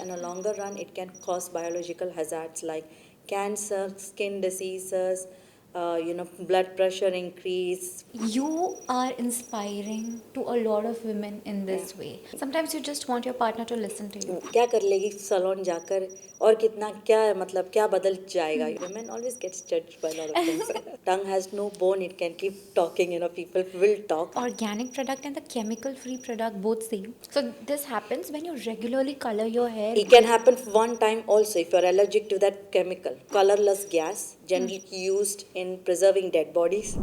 in a longer run, it can cause biological hazards like cancer, skin diseases, blood pressure increase. You are inspiring to a lot of women in this way. Sometimes you just want your partner to listen to you. क्या कर लेगी salon जाकर और कितना क्या मतलब क्या बदल जाएगा. Women always gets judged by a lot of things. Tongue has no bone, it can keep talking, people will talk. Organic product and the chemical free product both same. So this happens when you regularly color your hair. It can happen one time also if you're allergic to that chemical. Colorless gas, generally used in preserving dead bodies.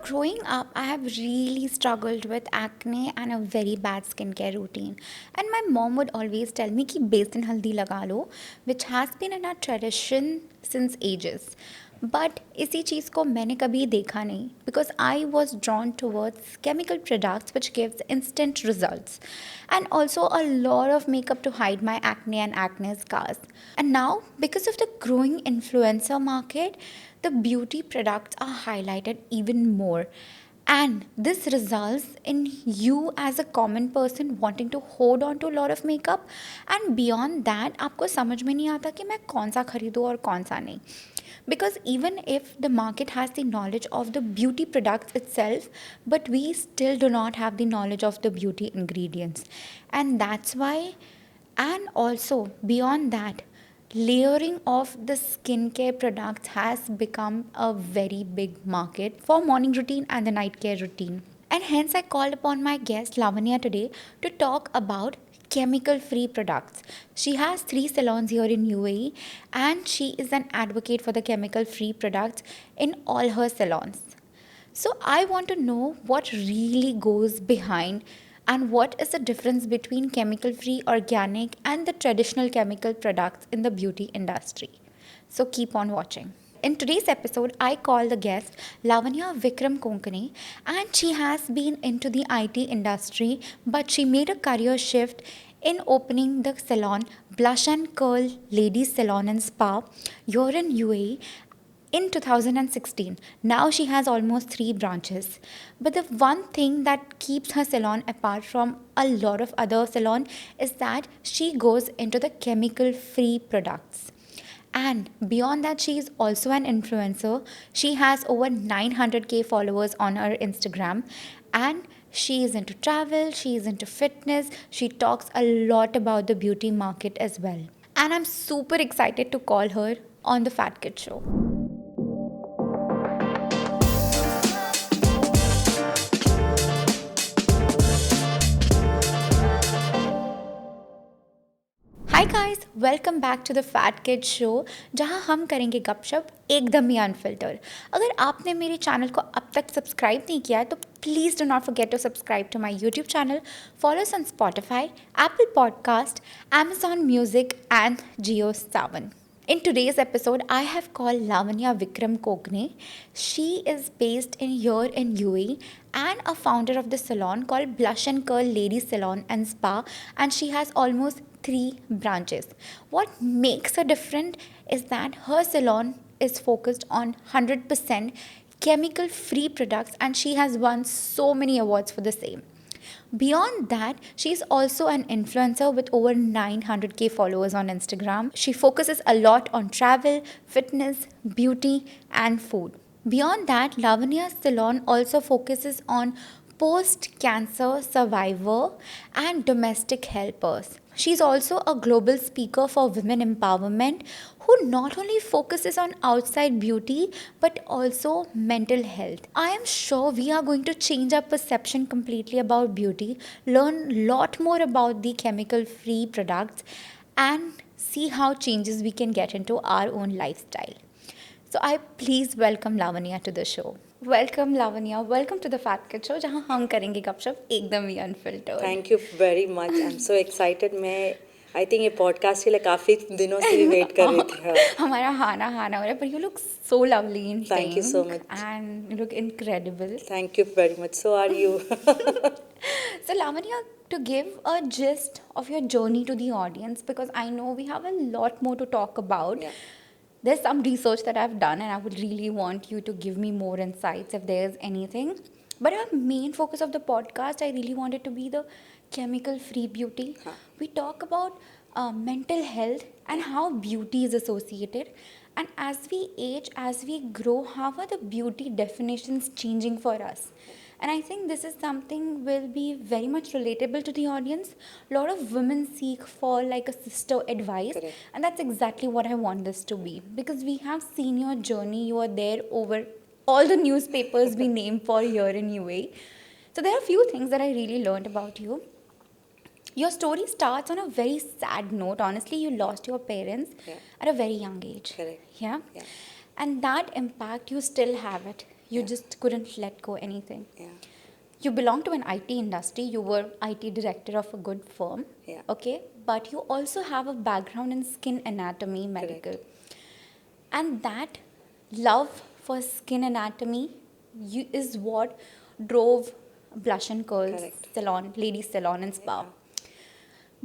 Growing up, I have really struggled with acne and a very bad skincare routine. And my mom would always tell me ki besan haldi laga lo, which has been in our tradition since ages. But इसी चीज़ को मैंने कभी देखा नहीं because I was drawn towards chemical products which gives instant results and also a lot of makeup to hide my acne and acne scars. And now because of the growing influencer market, the beauty products are highlighted even more. And this results in you as a common person wanting to hold on to a lot of makeup. And beyond that, आपको समझ में नहीं आता कि मैं कौन सा खरीदूँ और कौन सा नहीं. Because even if the market has the knowledge of the beauty products itself, but we still do not have the knowledge of the beauty ingredients. And that's why, and also beyond that, layering of the skincare products has become a very big market for morning routine and the night care routine. And hence I called upon my guest Lavanya today to talk about chemical free products. She has 3 salons here in UAE and she is an advocate for the chemical free products in all her salons. So I want to know what really goes behind and what is the difference between chemical free, organic and the traditional chemical products in the beauty industry. So keep on watching. In today's episode, I call the guest Lavanya Vikram Konkane, and she has been into the IT industry, but she made a career shift in opening the salon Blush and Curl Ladies Salon and Spa here in UAE in 2016. Now she has almost 3 branches. But the one thing that keeps her salon apart from a lot of other salons is that she goes into the chemical free products. And beyond that, she is also an influencer. She has over 900k followers on her Instagram. And she is into travel, she is into fitness. She talks a lot about the beauty market as well. And I'm super excited to call her on the Fat Kid Show. Hi guys, welcome back to the Fat Kid Show, जहां हम करेंगे गपशप एकदम ही unfilter. अगर आपने मेरे channel को अब तक सब्सक्राइब नहीं किया है तो please do not forget to subscribe to my YouTube channel, follow us on Spotify, Apple podcast, Amazon Music and Jio Savan. In today's episode, I have called Lavanya Vikram Kogne. She is based here in UAE and a founder of the salon called Blush and Curl Ladies Salon and Spa, and she has almost 3 branches. What makes her different is that her salon is focused on 100% chemical free products and she has won so many awards for the same. Beyond that, she is also an influencer with over 900k followers on Instagram. She focuses a lot on travel, fitness, beauty, and food. Beyond that, Lavanya's salon also focuses on post-cancer survivor and domestic helpers. She's also a global speaker for women empowerment who not only focuses on outside beauty but also mental health. I am sure we are going to change our perception completely about beauty, learn a lot more about the chemical free products and see how changes we can get into our own lifestyle. So I please welcome Lavanya to the show. Welcome Lavanya, welcome to the Fat Kid Show, जहाँ हम करेंगे गपशप एकदम ही unfiltered. Thank you very much, I am so excited. मैं I think ये podcast के लिए काफ़ी दिनों से भी वेट कर रही थी. हमारा हाना हो रहा है, but you look so lovely in pink. Thank you so much. And you look incredible. Thank you very much. So are you. So Lavanya, to give a gist of your journey to the audience, because I know we have a lot more to talk about. Yeah. There's some research that I've done and I would really want you to give me more insights if there's anything. But our main focus of the podcast, I really want it to be the chemical free beauty. We talk about mental health, and how beauty is associated. And as we age, as we grow, how are the beauty definitions changing for us? And I think this is something will be very much relatable to the audience. A lot of women seek for like a sister advice, Correct. and that's exactly what I want this to be, because we have seen your journey. You are there over all the newspapers we name for here in UAE. So there are a few things that I really learned about you. Your story starts on a very sad note. Honestly, you lost your parents Yeah. at a very young age. Correct. Yeah. Yeah. And that impact, you still have it. You Yeah. just couldn't let go anything. Yeah. You belong to an IT industry. You were IT director of a good firm. Yeah. Okay. But you also have a background in skin anatomy, medical. Correct. And that love for skin anatomy is what drove Blush and Curls Correct. salon, ladies salon and spa. Yeah.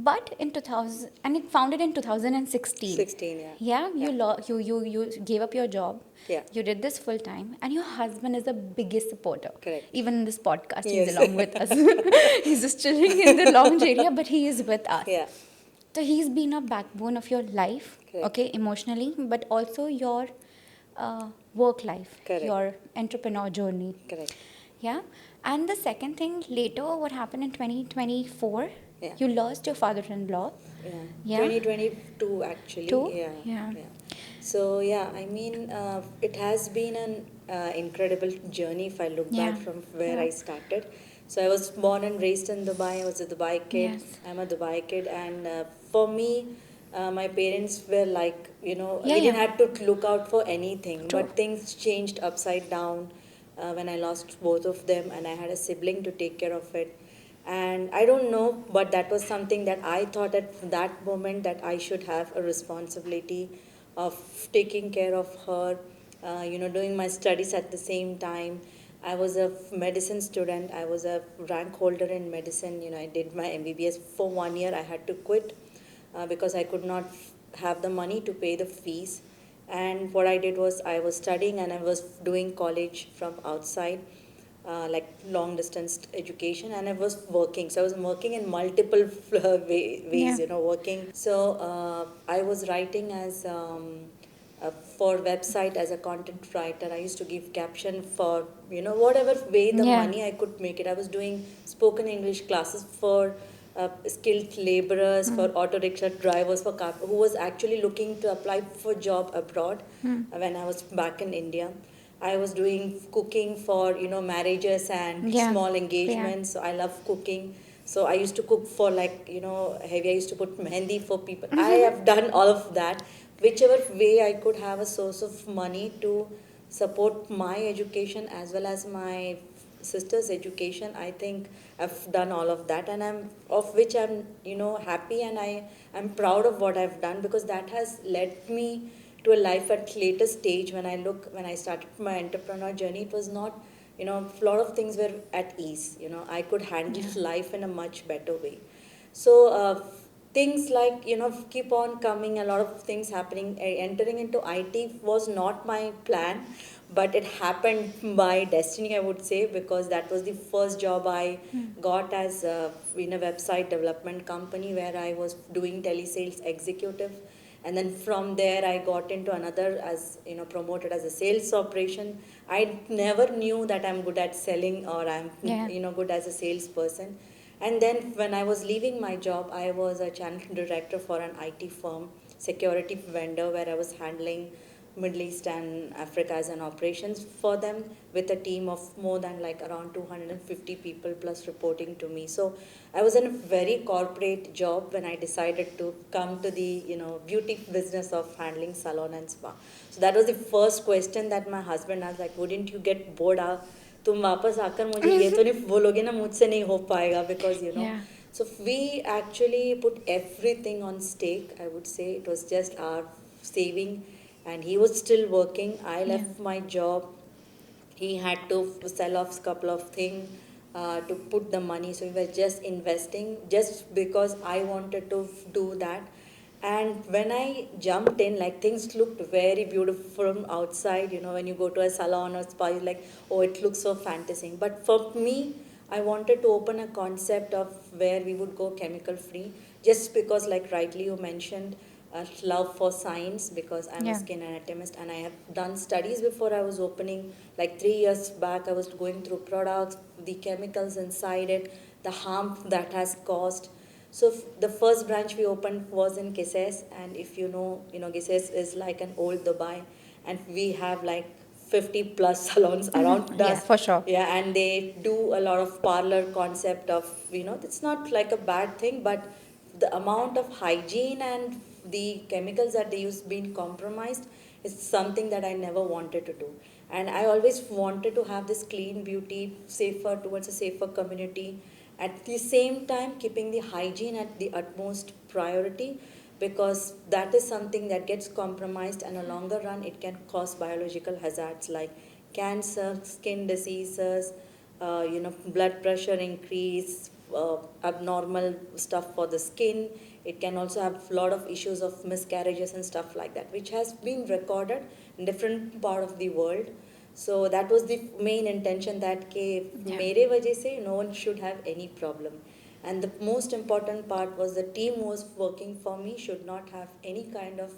But in 2000, and it founded in 2016. 16, yeah. Yeah, you, Yeah. you gave up your job. Yeah. You did this full time, and your husband is the biggest supporter. Correct. Even in this podcast, Yes. he's along with us. He's just chilling in the lounge area, but he is with us. Yeah. So he's been a backbone of your life, Correct. okay, emotionally, but also your work life, Correct. your entrepreneur journey. Correct. Yeah. And the second thing, later, what happened in 2024, Yeah. you lost your father-in-law. Yeah. Yeah. 2022 actually. Two? Yeah. Yeah. So yeah, I mean, it has been an incredible journey if I look Yeah. back from where Yeah. I started. So I was born and raised in Dubai. I was a Dubai kid. Yes. I'm a Dubai kid, and for me, my parents were like, Yeah, we didn't yeah. have to look out for anything, True. but things changed upside down when I lost both of them, and I had a sibling to take care of it. And I don't know, but that was something that I thought at that moment that I should have a responsibility of taking care of her, doing my studies at the same time. I was a medicine student. I was a rank holder in medicine. I did my MBBS for 1 year. I had to quit because I could not have the money to pay the fees. And what I did was I was studying and I was doing college from outside, like long distance education, and I was working. So I was working in multiple ways, Yeah. working. So I was writing as for website as a content writer. I used to give caption for whatever way the Yeah. money I could make it. I was doing spoken English classes for skilled laborers, for auto rickshaw drivers, for who was actually looking to apply for job abroad when I was back in India. I was doing cooking for marriages and Yeah. small Yeah. engagements. So I love cooking. So I used to cook for like heavy. I used to put mehendi for people. I have done all of that. Whichever way I could have a source of money to support my education as well as my sister's education, I think I've done all of that, and I'm of which I'm happy, and I'm proud of what I've done, because that has led me to a life at later stage. When I started my entrepreneur journey, it was not a lot of things were at ease. I could handle Yeah. life in a much better way. So things like keep on coming, a lot of things happening. Entering into IT was not my plan, but it happened by destiny, I would say, because that was the first job I got as in a website development company where I was doing telesales executive. And then from there I got into another, as promoted as a sales operation. I never knew that I'm good at selling, or I'm Yeah. good as a salesperson. And then when I was leaving my job, I was a channel director for an IT firm, security vendor, where I was handling Middle East and Africa as an operations for them, with a team of more than like around 250 people plus reporting to me. So I was in a very corporate job when I decided to come to the beauty business of handling salon and spa. So that was the first question that my husband asked, like, wouldn't you get bored? तुम वापस आकर मुझे ये तो नहीं बोलोगे ना मुझसे नहीं हो पाएगा, because Yeah. so we actually put everything on stake. I would say it was just our saving, and he was still working. I Yeah. left my job. He had to sell off a couple of things to put the money. So we were just investing just because I wanted to do that. And when I jumped in, like, things looked very beautiful from outside. When you go to a salon or spa, you're like, oh, it looks so fantasy. But for me, I wanted to open a concept of where we would go chemical free, just because, like rightly you mentioned, love for science, because I'm a Yeah. skin anatomist and I have done studies before I was opening. Like 3 years back, I was going through products, the chemicals inside it, the harm that has caused. So the first branch we opened was in Kisses, and if Kisses is like an old Dubai, and we have like 50 plus salons around Yeah, us. for sure. Yeah, and they do a lot of parlor concept of, it's not like a bad thing, but the amount of hygiene and the chemicals that they use being compromised is something that I never wanted to do. And I always wanted to have this clean beauty, safer, towards a safer community. At the same time, keeping the hygiene at the utmost priority, because that is something that gets compromised, and in a longer run it can cause biological hazards like cancer, skin diseases, blood pressure increase, abnormal stuff for the skin. It can also have a lot of issues of miscarriages and stuff like that, which has been recorded in different part of the world. So that was the main intention, that ke Yeah. mere wajah se no one should have any problem. And the most important part was the team who was working for me should not have any kind of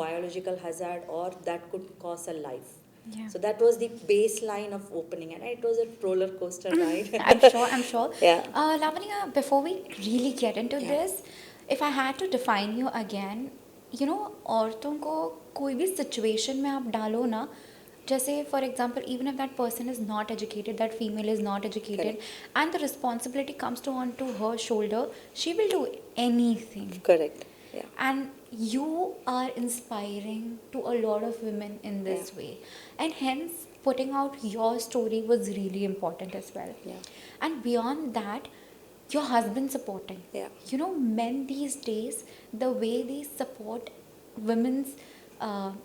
biological hazard or that could cause a life. Yeah. So that was the baseline of opening, and it was a roller coaster ride. I'm sure, I'm sure. Yeah. Lavanya, before we really get into Yeah. this, if I had to define you again, औरतों को कोई भी situation में आप डालो ना, जैसे for example, even if that person is not educated, that female is not educated, Correct. and the responsibility comes to onto her shoulder, she will do anything. Correct. Yeah. And you are inspiring to a lot of women in this way, and hence putting out your story was really important as well. Yeah. And beyond that, your husband supporting. Yeah. Men these days, the way they support women's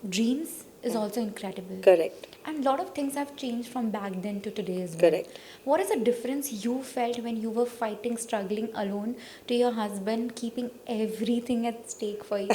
dreams is also incredible. Correct. And a lot of things have changed from back then to today as well. Correct. What is the difference you felt when you were fighting, struggling alone, to your husband keeping everything at stake for you?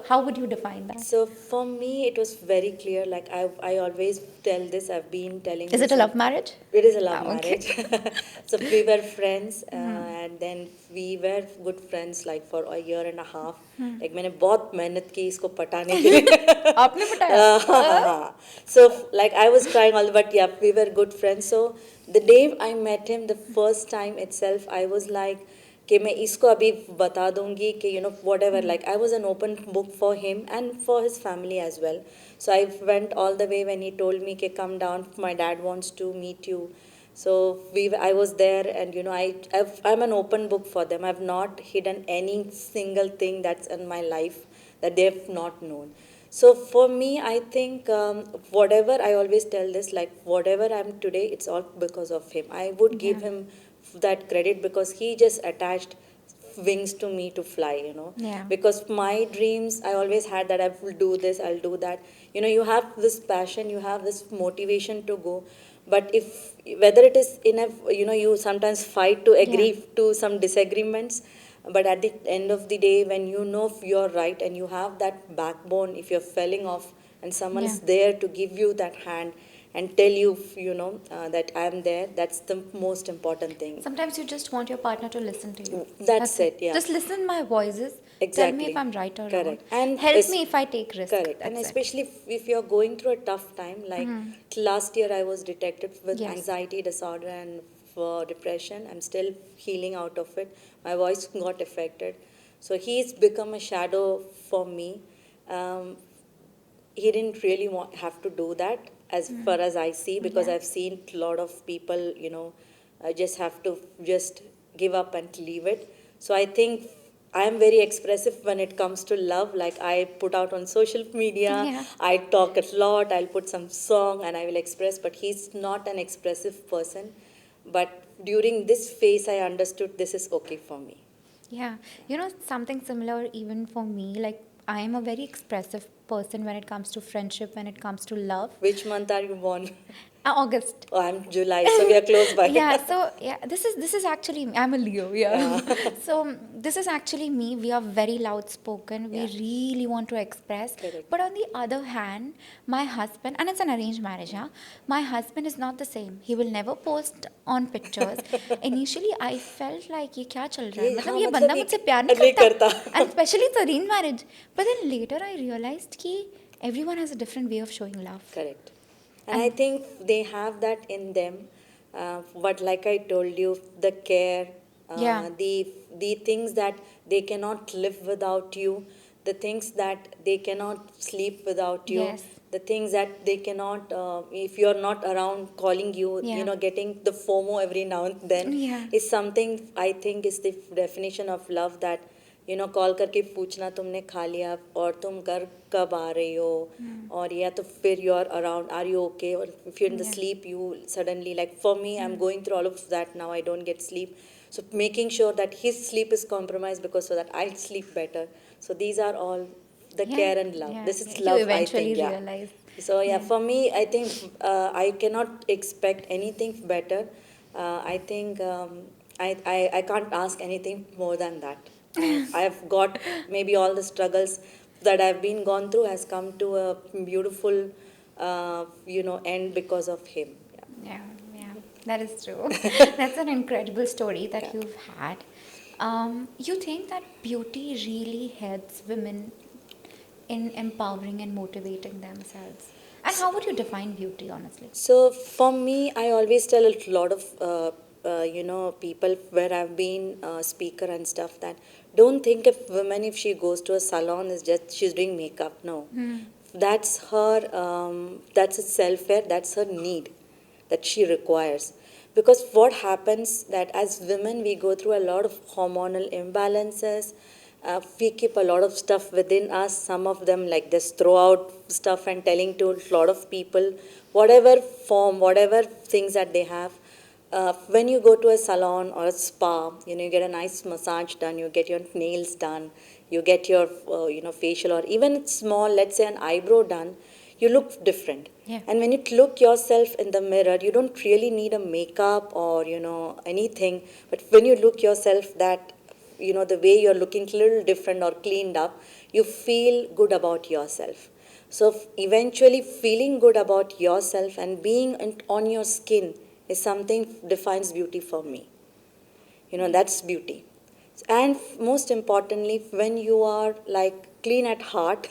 How would you define that? So for me, it was very clear. Like I always tell this. I've been telling. Is this it a love marriage? It is a love Okay. marriage. So we were friends, and then we were good friends like for a year and a half. Like मैंने बहुत मेहनत की इसको पटाने के लिए. आपने पटाया? So like I was trying all, but yeah, we were good friends. So the day I met him, the first time itself, I was like कि मैं इसको अभी बता दूंगी कि whatever, like I was an open book for him and for his family as well. So I went all the way when he told me कि come down, my dad wants to meet you. So I was there, and I'm an open book for them. I've not hidden any single thing that's in my life that they've not known. So for me, I think whatever, I always tell this, like whatever I'm today, it's all because of him. I would give him that credit, because he just attached wings to me to fly. Yeah. Because my dreams, I always had that I will do this, I'll do that. You have this passion, you have this motivation to go. But if whether it is in a, you sometimes fight to agree to some disagreements, but at the end of the day, when you're right and you have that backbone, if you're falling off and someone's there to give you that hand and tell you, that I'm there, that's the most important thing. Sometimes you just want your partner to listen to you. That's it, yeah. Just listen my voices. Tell me if I'm right or Correct. wrong. And help me if I take risk. Correct. And especially if you're going through a tough time, like last year I was detected with anxiety disorder and for depression. I'm still healing out of it. My voice got affected. So he's become a shadow for me. He didn't really have to do that, as far as I see, because I've seen a lot of people, just have to just give up and leave it. So I think I'm very expressive when it comes to love. Like I put out on social media, I talk a lot, I'll put some song and I will express, but he's not an expressive person. But during this phase, I understood this is okay for me. Yeah. Something similar even for me. Like, I am a very expressive person when it comes to friendship, when it comes to love. Which month are you born? August. Oh, I'm July, so we are close by. Yeah, so yeah, this is actually I'm a Leo, yeah. Yeah. So this is actually me. We are very loud spoken. We Yeah, really want to express. correct. But on the other hand, my husband, and it's an arranged marriage, yeah. My husband is not the same. He will never post on pictures. Initially, I felt like ये क्या चल रहा है? ये मतलब हाँ ये मतलब बंदा ये मुझसे प्यार नहीं नहीं करता. करता. And especially it's arranged marriage. But then later I realized कि everyone has a different way of showing love. Correct. And I And think they have that in them. But like I told you, the care, yeah, the things that they cannot live without you, the things that they cannot sleep without you, yes, the things that they cannot, if you're not around, calling you, yeah, getting the FOMO every now and then yeah, is something I think is the definition of love that call करके पूछना तुमने खा लिया और तुम घर कब आ रही हो और या तो फिर you are around are you okay और if you in the yeah. Sleep you suddenly like for me I am going through all of that now I don't get sleep so making sure that his sleep is compromised because so that I'll sleep better so these are all the Yeah, care and love yeah, this is yeah. You love I eventually think yeah realize. so yeah Yeah. for me I think I cannot expect anything better I think I can't ask anything more than that I've got maybe all the struggles that I've been gone through has come to a beautiful end because of him Yeah, yeah, that is true. That's an incredible story that yeah. you've had. You think that beauty really helps women in empowering and motivating themselves? And how would you define beauty, honestly? So for me, I always tell a lot of people where I've been speaker and stuff that don't think of women if she goes to a salon is just she's doing makeup. No, that's her. That's a self care. That's her need that she requires. Because what happens that as women we go through a lot of hormonal imbalances we keep a lot of stuff within us some of them like this throw out stuff and telling to a lot of people whatever form whatever things that they have when you go to a salon or a spa you get a nice massage done you get your nails done you get your facial or even small let's say an eyebrow done you look different Yeah. and when you look yourself in the mirror you don't really need a makeup or anything but when you look yourself that the way you're looking a little different or cleaned up you feel good about yourself so eventually feeling good about yourself and being on your skin is something defines beauty for me that's beauty and most importantly when you are like clean at heart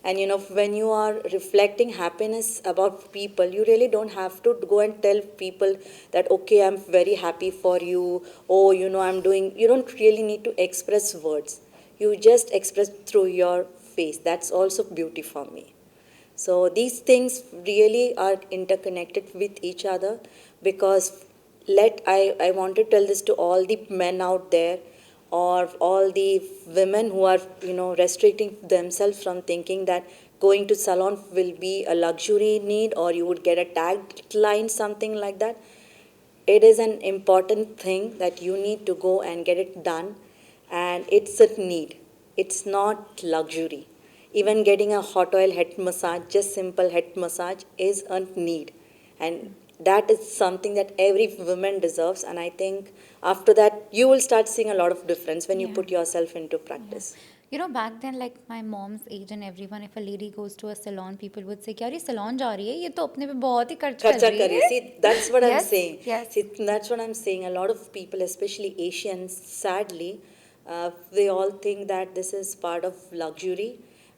and when you are reflecting happiness about people you really don't have to go and tell people that okay I'm very happy for you oh I'm doing you don't really need to express words you just express through your face that's also beauty for me so these things really are interconnected with each other because I want to tell this to all the men out there or all the women who are restricting themselves from thinking that going to salon will be a luxury need or you would get a tagline something like that it is an important thing that you need to go and get it done and it's a need it's not luxury even getting a hot oil head massage just simple head massage is a need and that is something that every woman deserves and I think after that you will start seeing a lot of difference when you Yeah. put yourself into Yeah. practice Back then, like my mom's age and everyone, if a lady goes to a salon, people would say, "क्या ये salon जा रही है? ये तो अपने पे बहुत ही खर्च कर Kharcha रही kariye. है." See, that's what I'm Yes, saying. yes. See, that's what I'm saying. A lot of people, especially Asians, sadly, they all think that this is part of luxury.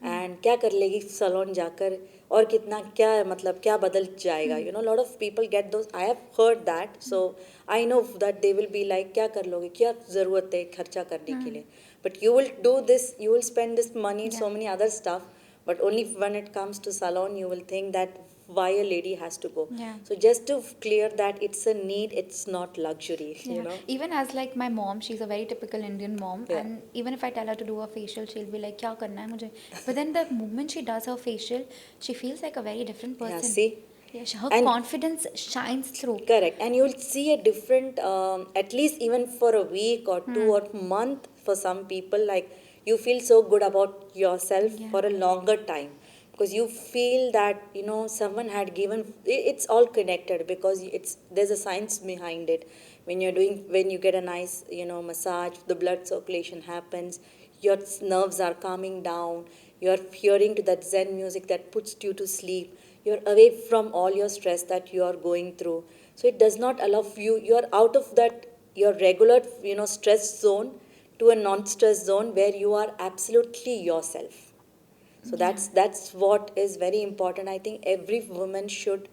And क्या कर लेगी salon जाकर और कितना क्या मतलब क्या बदल जाएगा lot of people get those I have heard that so I know that they will be like क्या कर लोगे क्या ज़रूरत है खर्चा करने के लिए but you will do this you will spend this money Yeah. so many other stuff but only when it comes to salon you will think that why a lady has to go Yeah. so just to clear that it's a need it's not luxury Yeah. Even as like my mom, she's a very typical Indian mom, Yeah. and even if I tell her to do a facial, she'll be like, "क्या करना है मुझे?" But then the moment she does her facial, she feels like a very different yeah person. see Yeah, her and confidence shines through. correct and you'll see a different at least even for a week or two or month for some people like you feel so good about yourself Yeah. for a longer time because you feel that someone had given it's all connected, because there's a science behind it. When you get a nice massage, the blood circulation happens, your nerves are calming down, you're hearing to that zen music that puts you to sleep, you're away from all your stress that you are going through. So it does not allow you're out of that your regular stress zone to a non-stress zone where you are absolutely yourself. So Yeah. that's what is very important. I think every woman should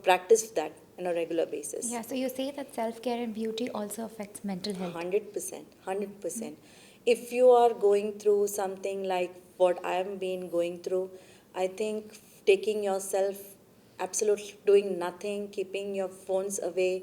practice that on a regular basis. Yeah, so you say that self care and beauty also affects mental health. 100%, 100%. If you are going through something like what I am been going through, I think taking yourself, absolutely doing nothing, keeping your phones away,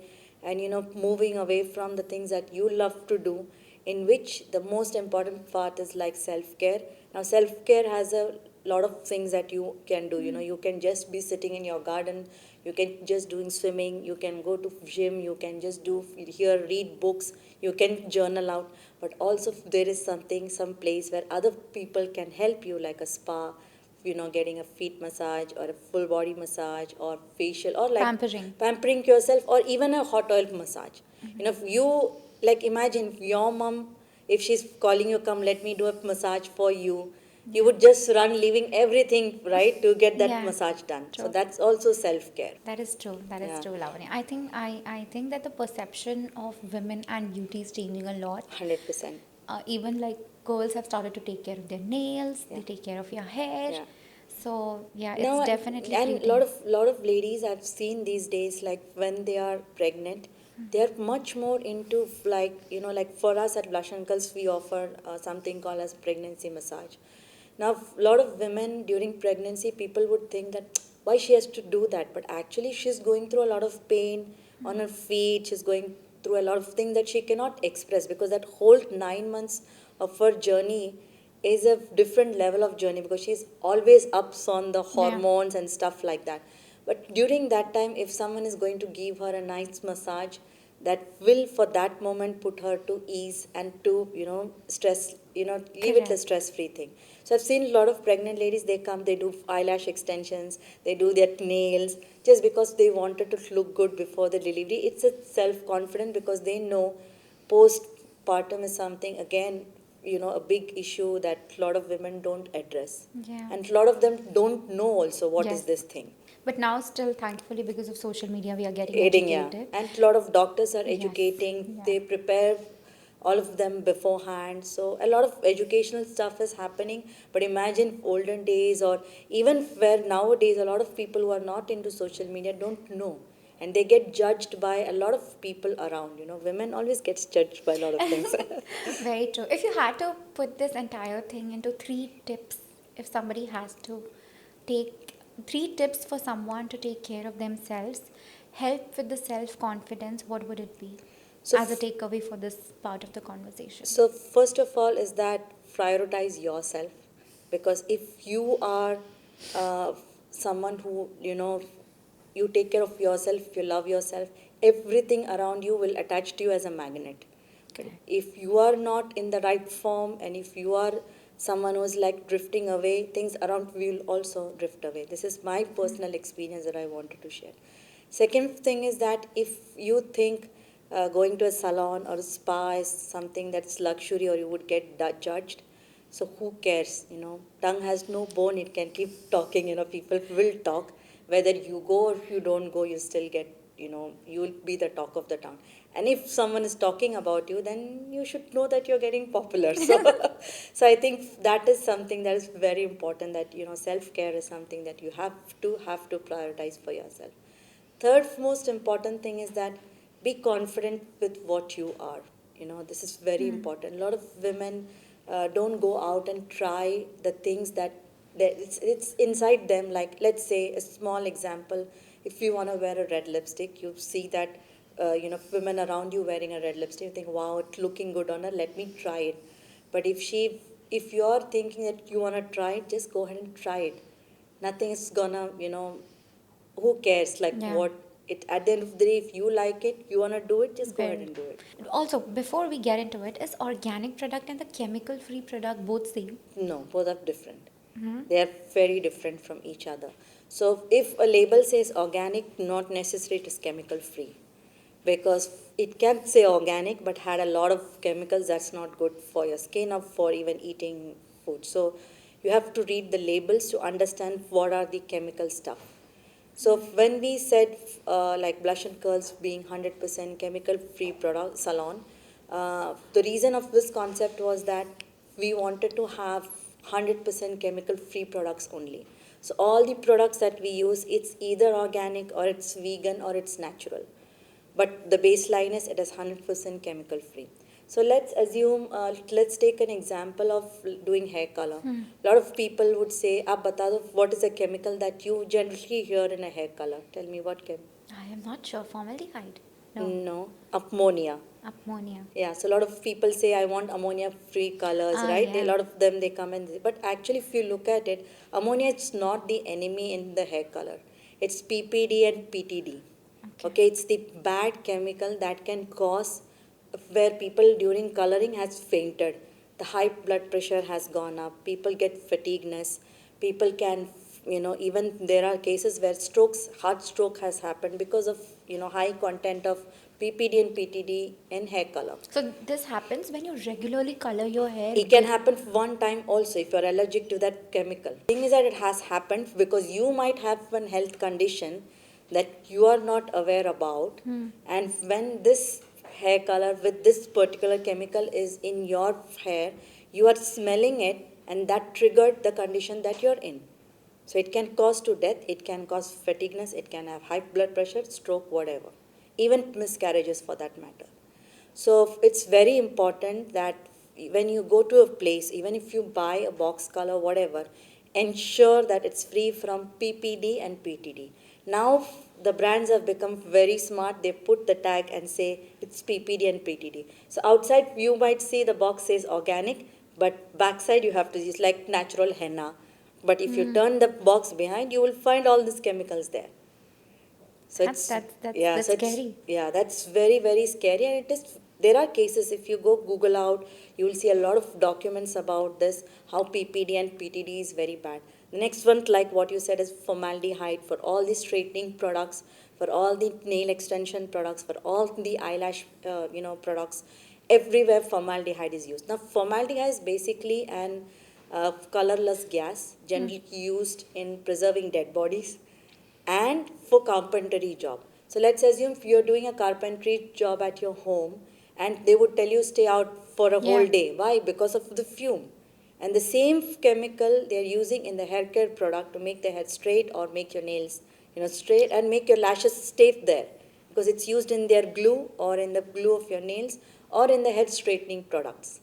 and moving away from the things that you love to do, in which the most important part is like self care. Now, self care has a lot of things that you can do. You can just be sitting in your garden, you can just doing swimming, you can go to gym, you can just do here, read books, you can journal out. But also, if there is some place where other people can help you, like a spa, getting a feet massage or a full body massage or facial, or like Pampering. pampering yourself, or even a hot oil massage. If you, like, imagine your mom, if she's calling you, come, let me do a massage for you, you Yeah. would just run, leaving everything, right, to get that Yeah. massage done. So True. that's also self care. That is true. That is Yeah, true, Lavanya. I think that the perception of women and beauty is changing a lot. 100%. Even like girls have started to take care of their nails, Yeah, they take care of your hair. yeah. So yeah, it's Now, definitely and creating. lot of ladies I've seen these days, like when they are pregnant, they are much more into, like, like for us at Blush Uncles, we offer something called as pregnancy massage. Now, a lot of women during pregnancy, people would think that why she has to do that, but actually she's going through a lot of pain on her feet. She's going through a lot of things that she cannot express, because that whole 9 months of her journey is a different level of journey, because she's always ups on the Yeah. hormones and stuff like that. But during that time, if someone is going to give her a nice massage, that will for that moment put her to ease and to stress, leave it a Correct. stress free thing. So I've seen a lot of pregnant ladies, they come, they do eyelash extensions, they do their nails, just because they wanted to look good before the delivery. It's a self confidence, because they know postpartum is something, again, a big issue that a lot of women don't address, Yeah. and a lot of them don't know also what is Yes. this thing. But now still thankfully because of social media we are getting Aiding, yeah. educated. And a lot of doctors are Yes. educating, Yeah. they prepare all of them beforehand. So a lot of educational stuff is happening. But imagine olden days, or even where nowadays a lot of people who are not into social media don't know. And they get judged by a lot of people around. Women always gets judged by a lot of things. Very true. If you had to put this entire thing into three tips, if somebody has to take three tips for someone to take care of themselves, help with the self confidence, what would it be So, as a takeaway for this part of the conversation? so first of all is that prioritize yourself, because if you are uh, someone who you take care of yourself, you love yourself, everything around you will attach to you as a magnet. But Correct. if you are not in the right form, and if you are someone who's like drifting away, things around will also drift away. This is my personal experience that I wanted to share. Second thing is that if you think going to a salon or a spa is something that's luxury, or you would get judged, so who cares? Tongue has no bone, it can keep talking. People will talk. Whether you go or you don't go, you still get, you'll be the talk of the town. And if someone is talking about you, then you should know that you're getting popular. So, so I think that is something that is very important, that, self care is something that you have to prioritize for yourself. Third most important thing is that be confident with what you are. This is very important. A lot of women don't go out and try the things that it's inside them. Like, let's say a small example, if you want to wear a red lipstick, you see that women around you wearing a red lipstick, you think, wow, it's looking good on her, let me try it. But if you're thinking that you want to try it, just go ahead and try it. Nothing is gonna, who cares, like, Yeah. what it, at the end of the day, if you like it, you want to do it, just go ahead Very. and do it. Also, before we get into it, is organic product and the chemical free product both same? No, both are different. They are very different from each other. So if a label says organic, not necessary it is chemical free, because it can say organic but had a lot of chemicals that's not good for your skin or for even eating food. So you have to read the labels to understand what are the chemical stuff. So when we said like blush and curls being 100% chemical free product salon, the reason of this concept was that we wanted to have 100% chemical free products only. So all the products that we use, it's either organic or it's vegan or it's natural. But the baseline is it is 100% chemical free. So let's assume, let's take an example of doing hair color. A lot of people would say, "Aap bata do, what is a chemical that you generally hear in a hair color? Tell me what I am not sure. Formaldehyde? No. No, ammonia. Ammonia. Yeah, so a lot of people say I want ammonia-free colors, right? A Yeah. lot of them they come and but actually, if you look at it, ammonia is not the enemy in the hair color. It's PPD and PTD. Okay, it's the bad chemical that can cause where people during coloring has fainted. The high blood pressure has gone up. People get fatigueness. People can, even there are cases where heart stroke has happened because of, high content of PPD and PTD in hair color. So this happens when you regularly color your hair. It can happen one time also if you're allergic to that chemical. Thing is that it has happened because you might have one health condition that you are not aware about, and when this hair color with this particular chemical is in your hair, you are smelling it, and that triggered the condition that you're in. So it can cause to death, it can cause fatigueness, it can have high blood pressure, stroke, whatever, even miscarriages for that matter. So it's very important that when you go to a place, even if you buy a box color, whatever, ensure that it's free from PPD and PTD. Now the brands have become very smart. They put the tag and say it's PPD and PTD. So outside you might see the box says organic, but backside you have to use like natural henna. But if you turn the box behind, you will find all these chemicals there. So That's scary. yeah, that's very very scary, and it is. There are cases if you go Google out, you will see a lot of documents about this. How PPD and PTD is very bad. The next one, like what you said, is formaldehyde for all the straightening products, for all the nail extension products, for all the eyelash products. Everywhere formaldehyde is used. Now formaldehyde is basically an colorless gas generally used in preserving dead bodies and for carpentry job. So let's assume if you're doing a carpentry job at your home and they would tell you stay out for a whole day. Why? Because of the fume. And the same chemical they're using in the hair care product to make the hair straight or make your nails, straight and make your lashes stay there. Because it's used in their glue or in the glue of your nails or in the hair straightening products.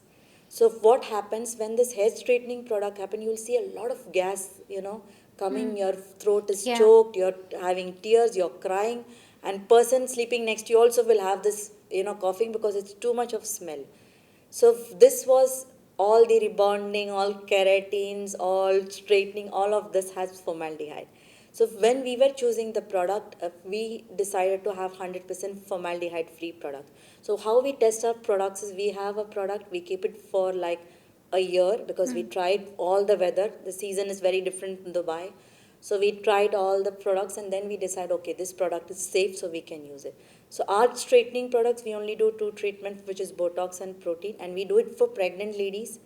So what happens when this hair straightening product happen? You'll see a lot of gas, coming. Your throat is choked. You're having tears. You're crying, and person sleeping next to you also will have this, coughing because it's too much of smell. So this was all the rebonding, all keratins, all straightening. All of this has formaldehyde. So when we were choosing the product, we decided to have 100% formaldehyde free product. So how we test our products is we have a product, we keep it for like a year because we tried all the weather. The season is very different in Dubai. So we tried all the products and then we decide, okay, this product is safe so we can use it. So our straightening products, we only do 2 treatments, which is Botox and protein, and we do it for pregnant ladies.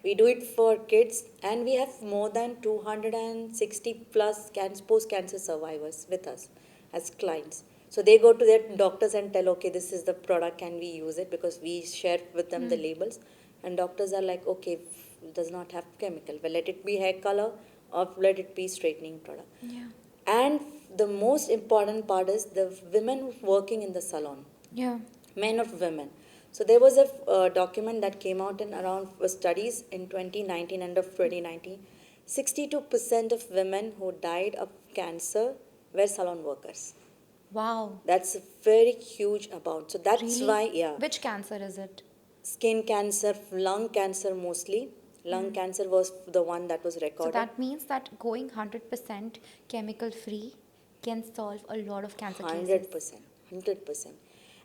We do it for kids, and we have more than 260 plus post-cancer survivors with us as clients. So they go to their doctors and tell, okay, this is the product, can we use it? Because we share with them the labels, and doctors are like, okay, it does not have chemical. Well, let it be hair color or let it be straightening product. Yeah. And the most important part is the women working in the salon, Yeah. men or women. So there was a document that came out in around studies in 2019, end of 2019. 62% of women who died of cancer were salon workers. Wow. That's a very huge amount. So that's Really? why, yeah, Which cancer is it? skin cancer, lung cancer mostly. Lung cancer was the one that was So recorded. that means that going 100% chemical free can solve a lot of cancer cases. 100%. 100%.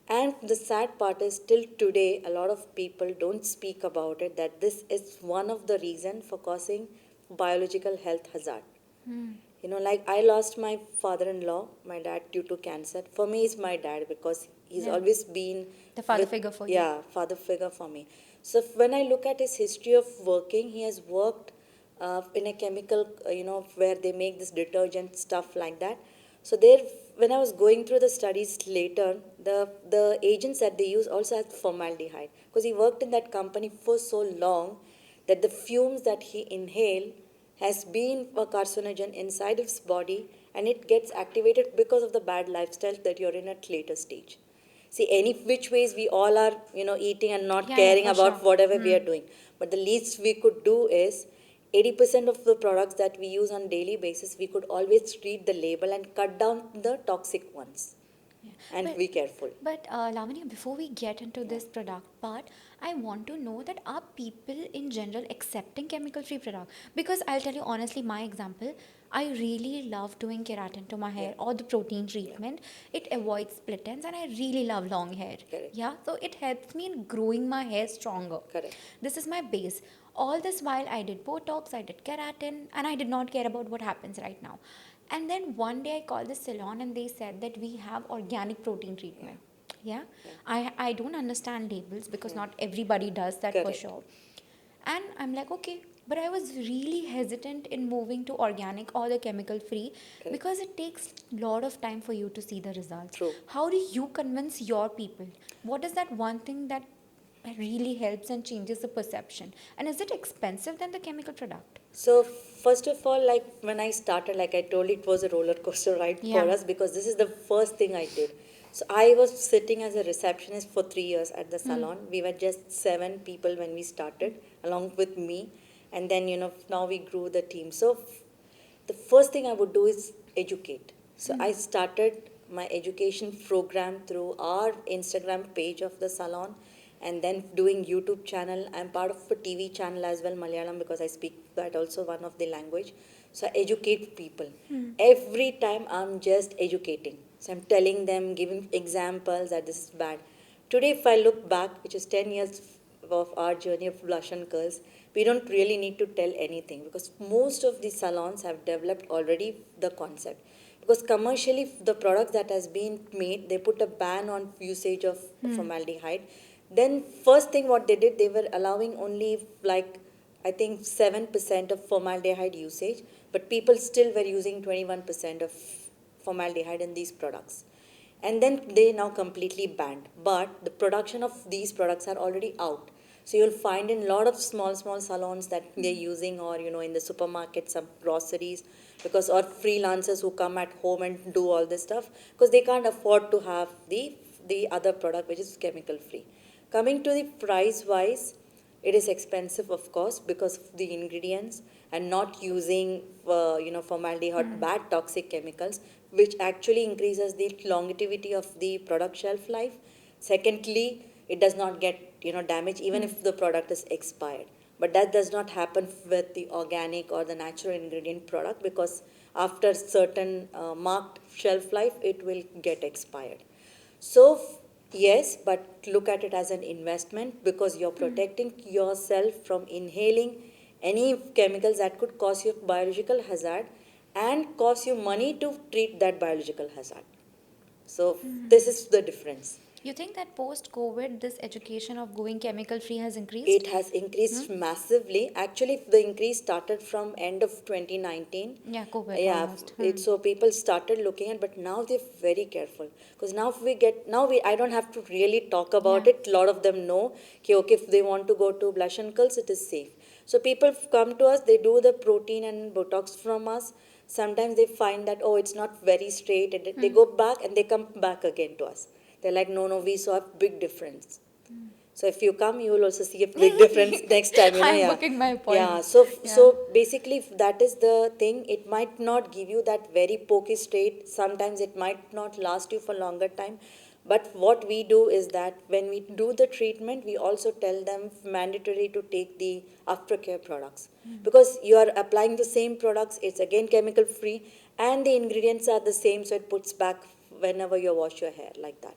And the sad part is, till today, a lot of people don't speak about it, that this is one of the reason for causing biological health hazard. Like I lost my father-in-law, my dad, due to cancer. For me, it's my dad because he's Yeah. always been The father figure for you. Yeah, father figure for me. So when I look at his history of working, he has worked in a chemical, where they make this detergent stuff like that. So there, when I was going through the studies later, the agents that they use also have formaldehyde because he worked in that company for so long that the fumes that he inhaled has been a carcinogen inside his body, and it gets activated because of the bad lifestyle that you're in at later stage. See, any which ways we all are, eating and not Yeah, yeah, caring for about sure. whatever we are doing. But the least we could do is 80% of the products that we use on daily basis, we could always read the label and cut down the toxic ones and But be careful. Lavanya, before we get into Yeah. this product part, I want to know that are people in general accepting chemical-free product? Because I'll tell you honestly, my example, I really love doing keratin to my Yeah. hair or the protein Yeah. treatment. It avoids split ends, and I really love long hair. Correct. Yeah, so it helps me in growing my hair stronger. Correct. This is my base. All this while I did Botox, I did keratin, and I did not care about what happens right now. And then one day I called the salon and they said that we have organic protein Yeah. treatment. Yeah, Yeah. I don't understand labels because not everybody does that for Correct. sure. And I'm like, okay, but I was really hesitant in moving to organic or the chemical free Correct. because it takes a lot of time for you to see the results. True. How do you convince your people? What is that one thing that really helps and changes the perception? And is it expensive than the chemical product? So first of all, like when I started, like I told you, it was a roller coaster ride for Yeah. us because this is the first thing I did. So I was sitting as a receptionist for 3 years at the salon. We were just 7 people when we started, along with me, and then now we grew the team. So the first thing I would do is educate. So I started my education program through our Instagram page of the salon and then doing YouTube channel. I'm part of a TV channel as well, Malayalam, because I speak that also one of the language. So I educate people. Every time I'm just educating. So I'm telling them, giving examples that this is bad. Today, if I look back, which is 10 years of our journey of blush and curls, we don't really need to tell anything because most of the salons have developed already the concept. Because commercially, the products that has been made, they put a ban on usage of formaldehyde. Then first thing what they did, they were allowing only like I think 7% of formaldehyde usage, but people still were using 21% of formaldehyde in these products. And then they now completely banned. But the production of these products are already out. So you'll find in a lot of small salons that they're using, or in the supermarket, some groceries, because or freelancers who come at home and do all this stuff because they can't afford to have the other product which is chemical free. Coming to the price wise, it is expensive, of course, because of the ingredients and not using, formaldehyde, bad toxic chemicals, which actually increases the longevity of the product shelf life. Secondly, it does not get, damaged even if the product is expired. But that does not happen with the organic or the natural ingredient product because after certain marked shelf life, it will get expired. So, yes, but look at it as an investment because you're protecting yourself from inhaling any chemicals that could cause you biological hazard and cost you money to treat that biological hazard. So, this is the difference. You think that post COVID, this education of going chemical free has increased? It has increased massively. Actually, the increase started from end of 2019. Yeah, COVID Yeah, almost. so people started looking at, but now they're very careful because now if we get now we I don't have to really talk about Yeah. it. A lot of them know okay, if they want to go to blush and curls, it is safe. So people come to us, they do the protein and Botox from us. Sometimes they find that oh, it's not very straight, and they go back and they come back again to us. They're like, no, we saw a big difference. So if you come, you will also see a big difference next time. I'm Yeah, booking my yeah. appointment. So Yeah. basically, if that is the thing. It might not give you that very pokey straight. Sometimes it might not last you for longer time. But what we do is that when we do the treatment, we also tell them mandatory to take the aftercare products because you are applying the same products. It's again chemical free, and the ingredients are the same, so it puts back whenever you wash your hair like that.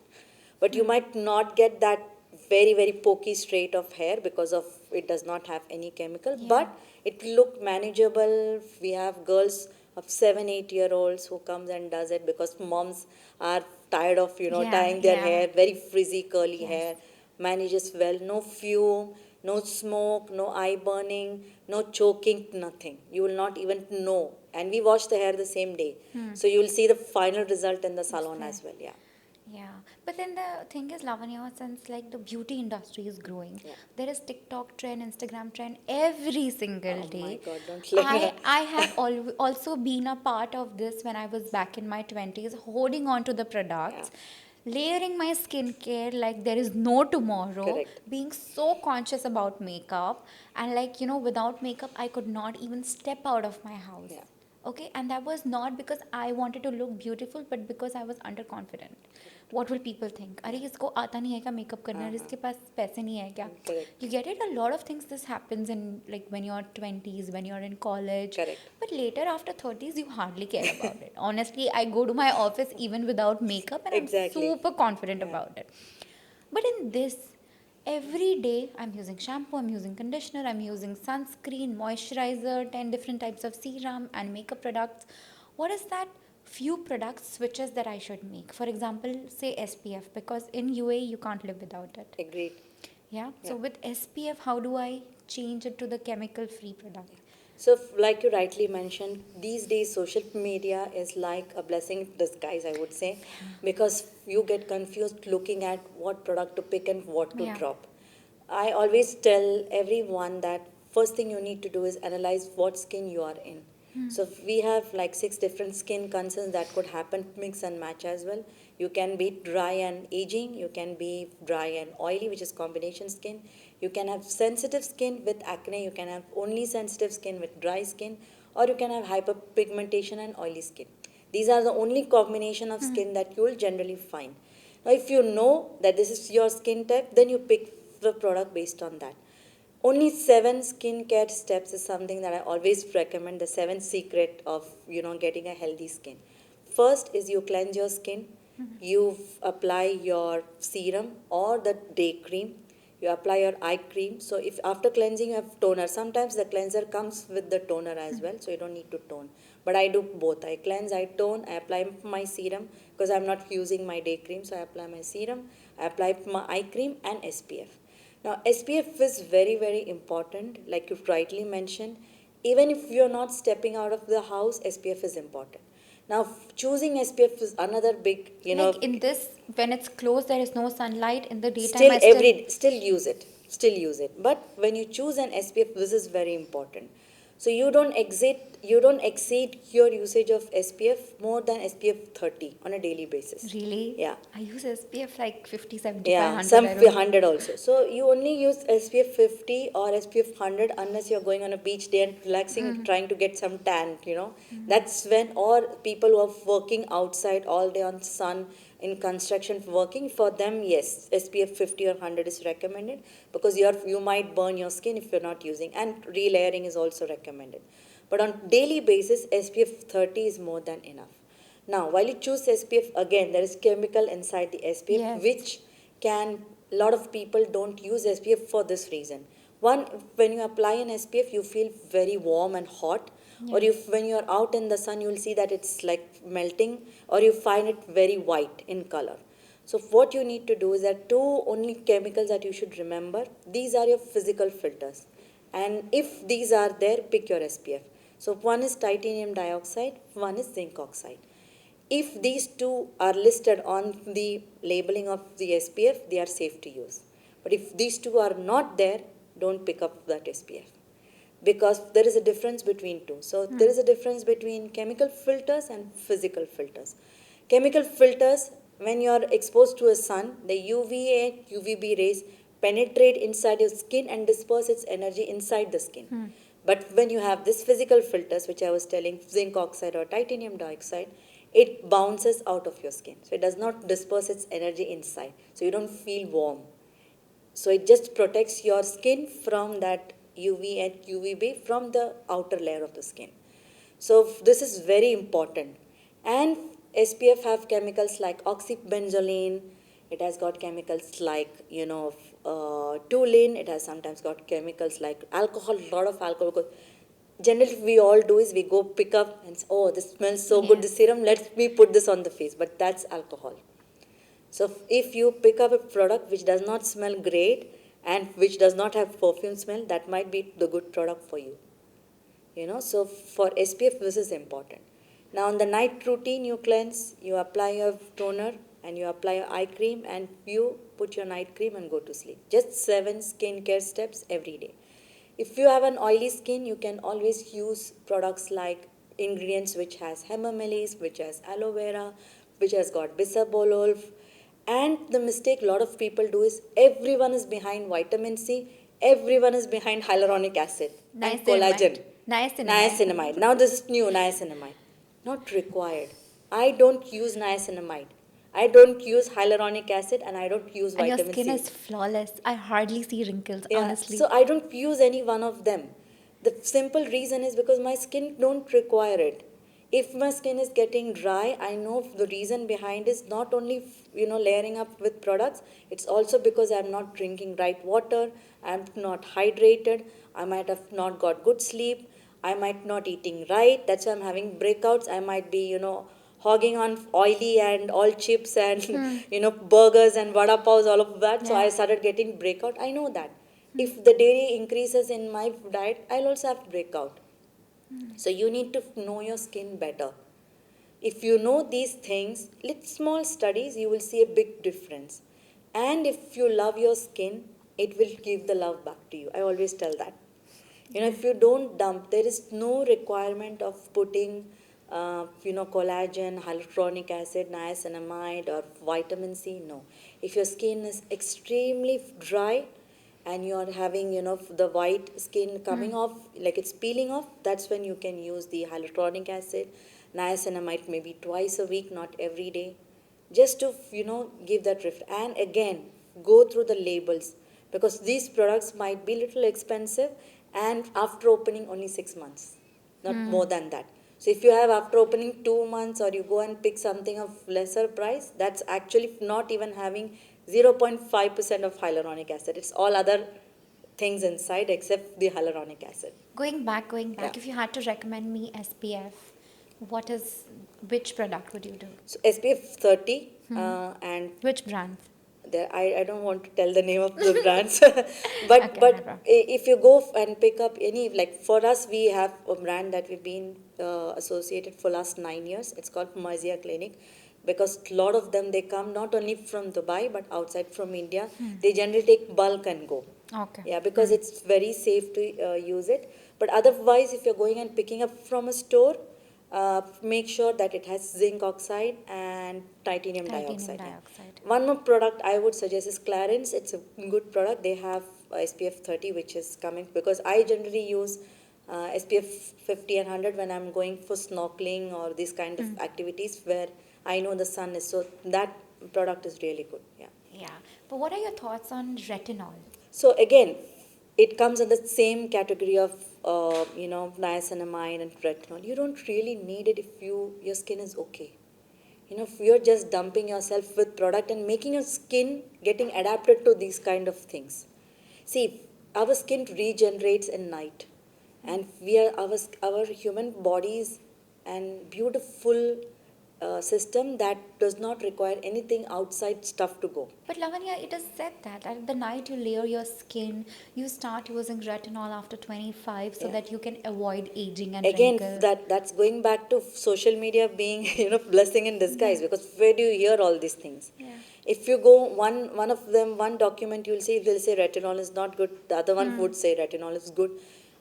But you might not get that very, very pokey straight of hair because of it does not have any chemical, Yeah. but it will look manageable. We have girls of 7, 8 year olds who comes and does it because moms are tired of, Yeah, tying their yeah. hair, very frizzy, curly Yes. hair, manages well, no fume, no smoke, no eye burning, no choking, nothing. You will not even know. And we wash the hair the same day. So you will see the final result in the It's salon there. as well. Yeah. Yeah, but then the thing is, Lavanya, since like the beauty industry is growing, Yeah. there is TikTok trend, Instagram trend every single Oh my day. God, don't let her. I have also been a part of this when I was back in my 20s, holding on to the Yeah, products, layering my skincare like there is no tomorrow, correct. being so conscious about makeup, and like, without makeup, I could not even step out of my house. Yeah, Okay, and that was not because I wanted to look beautiful, but because I was underconfident. correct. What will people think? अरे Yeah, इसको आता नहीं है क्या makeup करना, अरे इसके पास पैसे नहीं है क्या? correct. You get it? A lot of things this happens in like when you're 20s, when you're in college, Correct. but later after 30s you hardly care about it. Honestly, I go to my office even without makeup and I'm Exactly. super confident Yeah, about it. But in this, every day I'm using shampoo, I'm using conditioner, I'm using sunscreen, moisturizer, 10 different types of serum and makeup products. What is that few product switches that I should make? For example, say SPF, because in UAE you can't live without it. agreed. Yeah. Yeah. So with SPF, how do I change it to the chemical free product? So, like you rightly mentioned, these days social media is like a blessing in disguise, I would say, because you get confused looking at what product to pick and what to Yeah. drop. I always tell everyone that first thing you need to do is analyze what skin you are in. So we have like 6 different skin concerns that could happen, mix and match as well. You can be dry and aging, you can be dry and oily, which is combination skin. You can have sensitive skin with acne, you can have only sensitive skin with dry skin, or you can have hyperpigmentation and oily skin. These are the only combination of skin that you will generally find. Now, if you know that this is your skin type, then you pick the product based on that. Only 7 skincare steps is something that I always recommend. The 7 secret of getting a healthy skin. First is you cleanse your skin. You apply your serum or the day cream. You apply your eye cream. So if after cleansing you have toner, sometimes the cleanser comes with the toner as well, so you don't need to tone. But I do both. I cleanse, I tone, I apply my serum because I'm not using my day cream, so I apply my serum, I apply my eye cream and SPF. Now, SPF is very, very important, like you rightly mentioned. Even if you're not stepping out of the house, SPF is important. Now, choosing SPF is another big, Like in this, when it's closed, there is no sunlight. In the daytime, still I still. still use it. But when you choose an SPF, this is very important. So you don't exceed your usage of SPF more than SPF 30 on a daily basis. Really? Yeah. I use SPF like 50, 75, Yeah, 100. some I don't. 100 also. So you only use SPF 50 or SPF 100 unless you're going on a beach day and relaxing, trying to get some tan. That's when, or people who are working outside all day on sun in construction working, for them, yes, SPF 50 or 100 is recommended because you might burn your skin if you're not using, and relayering is also recommended. But on daily basis, SPF 30 is more than enough. Now, while you choose SPF, again, there is chemical inside the SPF, Yes. which can, a lot of people don't use SPF for this reason. One, when you apply an SPF, you feel very warm and hot, or Yeah. when you're out in the sun, you'll see that it's like melting, or you find it very white in color. So, what you need to do is that two only chemicals that you should remember. These are your physical filters, and if these are there, pick your SPF. So, one is titanium dioxide, one is zinc oxide. If these two are listed on the labeling of the SPF, they are safe to use. But if these two are not there, don't pick up that SPF because there is a difference between two. So there is a difference between chemical filters and physical filters. Chemical filters, when you are exposed to a sun, the UVA, UVB rays penetrate inside your skin and disperse its energy inside the skin. But when you have this physical filters, which I was telling, zinc oxide or titanium dioxide, it bounces out of your skin. So it does not disperse its energy inside. So you don't feel warm. So it just protects your skin from that UV and UVB from the outer layer of the skin. So this is very important. And SPF have chemicals like oxybenzolene. It has got chemicals like too lean. It has sometimes got chemicals like alcohol, a lot of alcohol. Because generally, we all do is we go pick up and say, oh, this smells so good, this Yes. serum. Let me put this on the face. But that's alcohol. So if you pick up a product which does not smell great and which does not have perfume smell, that might be the good product for you. So for SPF, this is important. Now, on the night routine, you cleanse, you apply your toner, and you apply your eye cream, and you put your night cream and go to sleep. Just 7 skincare steps every day. If you have an oily skin, you can always use products like ingredients which has hemamelies, which has aloe vera, which has got bisabolol. And the mistake a lot of people do is everyone is behind vitamin C, everyone is behind hyaluronic acid and Niacinamide. collagen. Niacinamide. Niacinamide. Now this is new niacinamide. Not required. I don't use niacinamide. I don't use hyaluronic acid and I don't use And your vitamin skin C. is flawless. I hardly see wrinkles, Yeah, honestly. so I don't use any one of them. The simple reason is because my skin don't require it. If my skin is getting dry, I know the reason behind is not only layering up with products. It's also because I'm not drinking right water. I'm not hydrated. I might have not got good sleep. I might not eating right. That's why I'm having breakouts. I might be hogging on oily and all chips and burgers and vada paws, all of that. So I Yeah. started getting breakout. I know that if the dairy increases in my diet, I'll also have breakout. So you need to know your skin better. If you know these things, with small studies, you will see a big difference. And if you love your skin, it will give the love back to you. I always tell that. If you don't dump, there is no requirement of putting, collagen, hyaluronic acid, niacinamide, or vitamin C. No. If your skin is extremely dry and you are having, the white skin coming off, like it's peeling off, that's when you can use the hyaluronic acid, niacinamide maybe twice a week, not every day, just to give that and again go through the labels, because these products might be little expensive and after opening only 6 months, not more than that. So if you have after opening 2 months, or you go and pick something of lesser price, that's actually not even having 0.5% of hyaluronic acid. It's all other things inside except the hyaluronic acid. Going Yeah. back, if you had to recommend me SPF, which product would you do? So SPF 30 and Which brand? there I don't want to tell the name of the brands, but Okay, no problem. if you go and pick up any, like for us, we have a brand that we've been associated for last 9 years. It's called Mazia Clinic, because a lot of them, they come not only from Dubai but outside from India. They generally take bulk and go. Okay. Yeah, because it's very safe to use it. But otherwise, if you're going and picking up from a store, make sure that it has zinc oxide and titanium Titanium dioxide. Yeah. dioxide. One more product I would suggest is Clarins. It's a good product. They have SPF 30, which is coming, because I generally use SPF 50 and 100 when I'm going for snorkeling or these kind of activities where I know the sun is. So that product is really good. Yeah. Yeah. But what are your thoughts on retinol? So again, it comes in the same category of niacinamide and retinol. You don't really need it if your skin is okay. If you're just dumping yourself with product and making your skin getting adapted to these kind of things. See, our skin regenerates in night, and we are our human bodies and beautiful system that does not require anything outside stuff to go. But Lavanya, it is said that at the night you layer your skin, you start using retinol after 25 so Yeah. that you can avoid aging and Again, wrinkle. that's going back to social media being blessing in disguise, because where do you hear all these things? Yeah. If you go one of them, one document, you'll see they'll say retinol is not good, the other one would say retinol is good.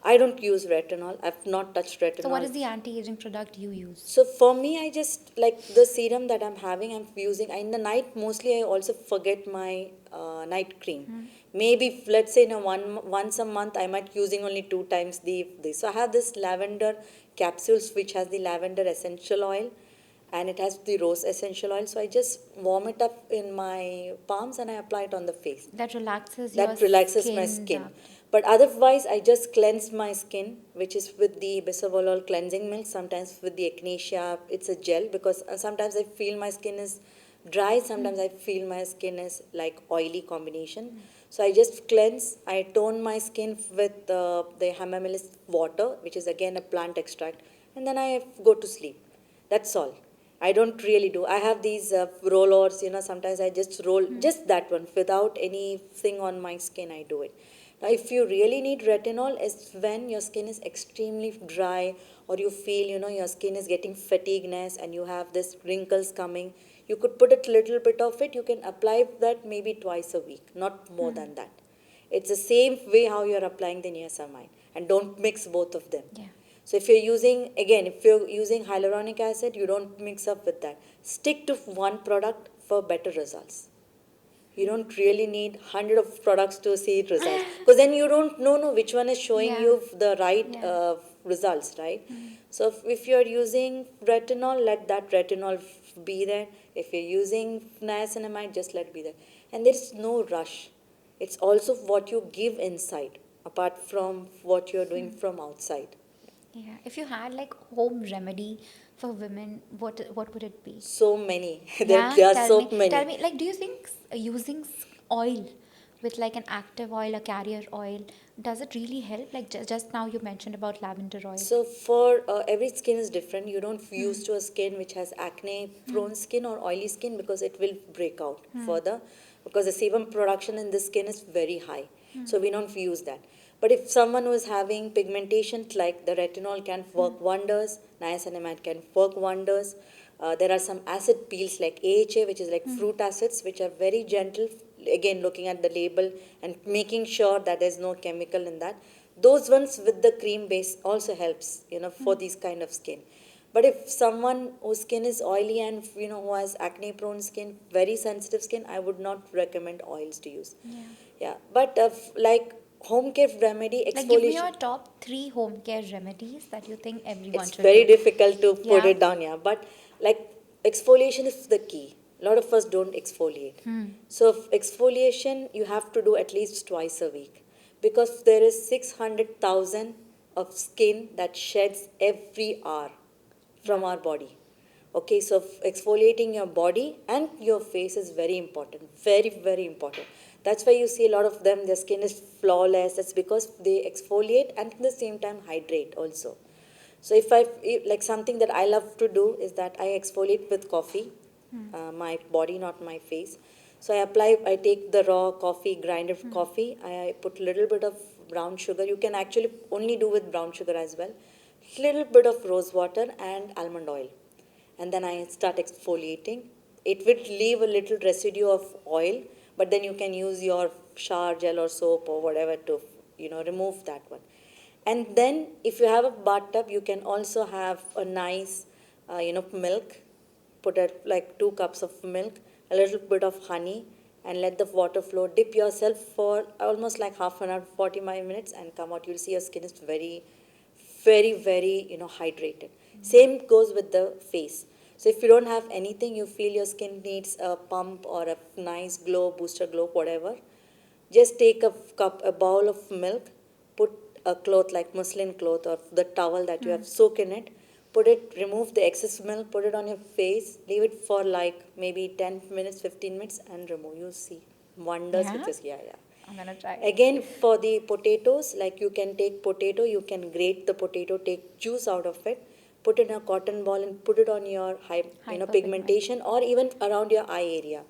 I don't use retinol. I've not touched So what retinol. is the anti-aging product you use? So for me, I just like the serum that I'm having, I'm using in the night. Mostly, I also forget my night cream. Maybe let's say in a once a month, I might using only 2 times the this. So I have this lavender capsules which has the lavender essential oil, and it has the rose essential oil. So I just warm it up in my palms and I apply it on the face. That relaxes your That relaxes my skin skin. duct. But otherwise, I just cleanse my skin, which is with the bisabolol cleansing milk, sometimes with the echinacea. It's a gel, because sometimes I feel my skin is dry, sometimes I feel my skin is like oily combination. So I just cleanse, I tone my skin with the hamamelis water, which is again a plant extract, and then I go to sleep. That's all. I don't really do. I have these rollers, sometimes I just roll just that one without anything on my skin, I do it. Now, if you really need retinol, is when your skin is extremely dry, or you feel, your skin is getting fatigueness and you have this wrinkles coming. You could put a little bit of it. You can apply that maybe twice a week, not more than that. It's the same way how you're applying the niacinamide, and don't mix both of them. Yeah. So if you're using hyaluronic acid, you don't mix up with that. Stick to one product for better results. You don't really need hundred of products to see results, because then you don't know which one is showing Yeah. you the right Yeah. results, right? So if you're using retinol, let that retinol be there. If you're using niacinamide, just let it be there. And there's no rush. It's also what you give inside, apart from what you're doing from outside. Yeah. If you had like home remedy for women, what would it be? So many. There Yeah, are tell so me. Tell many. me, like, do you think using oil with like an active oil, a carrier oil, does it really help? Like just now you mentioned about lavender oil. So for every skin is different. You don't use to a skin which has acne prone skin or oily skin, because it will break out further, because the sebum production in the skin is very high. So we don't use that. But if someone who is having pigmentation, like the retinol can work wonders, niacinamide can work wonders. There are some acid peels like AHA, which is like fruit acids, which are very gentle. Again, looking at the label and making sure that there's no chemical in that. Those ones with the cream base also helps, for these kind of skin. But if someone whose skin is oily and who has acne prone skin, very sensitive skin, I would not recommend oils to use. Yeah. Yeah, but like home care remedy, Like, give me exfoliation. your top three home care remedies that you think everyone It's should very do. difficult to put Yeah. it down, yeah. But like exfoliation is the key. A lot of us don't exfoliate. So exfoliation you have to do at least twice a week, because there is 600,000 of skin that sheds every hour from our body. Okay, so exfoliating your body and your face is very important, very, very important. That's why you see a lot of them, their skin is flawless. That's because they exfoliate and at the same time hydrate also. So like something that I love to do is that I exfoliate with coffee, my body, not my face. So I take the raw coffee, grinded coffee. I put a little bit of brown sugar. You can actually only do with brown sugar as well. Little bit of rose water and almond oil, and then I start exfoliating. It will leave a little residue of oil, but then you can use your shower gel or soap or whatever to remove that one. And then if you have a bathtub, you can also have a nice milk. Put like 2 cups of milk, a little bit of honey, and let the water flow. Dip yourself for almost like half an hour, 45 minutes, and come out. You'll see your skin is very, very, very hydrated. Same goes with the face. So if you don't have anything, you feel your skin needs a pump or a nice glow, booster glow, whatever, just take a bowl of milk, put a cloth like muslin cloth or the towel that you have soak in it, put it, remove the excess milk, put it on your face, leave it for like maybe 10 minutes, 15 minutes, and remove. You'll see wonders with Yeah. this. Yeah, yeah. I'm gonna try. Again, for the potatoes, like you can take potato, you can grate the potato, take juice out of it, put it in a cotton ball and put it on your Hyperpigment. pigmentation, or even around your eye area.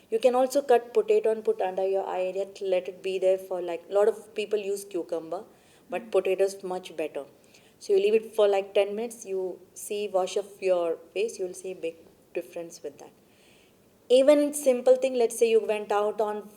You can also cut potato and put under your eye area to let it be there for like, a lot of people use cucumber, but potato is much better. So you leave it for like 10 minutes, you see, wash off your face, you'll see big difference with that. Even simple thing, let's say you went out on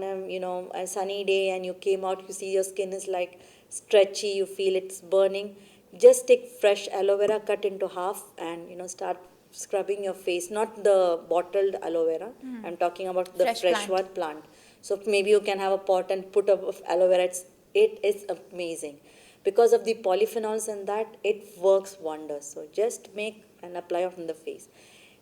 a sunny day and you came out, you see your skin is like stretchy, you feel it's burning, just take fresh aloe vera, cut into half, and start scrubbing your face. Not the bottled aloe vera, I'm talking about the Fresh fresh plant. one, plant. So maybe you can have a pot and put up of aloe vera. It is amazing because of the polyphenols in that. It works wonders. So just make and apply on the face.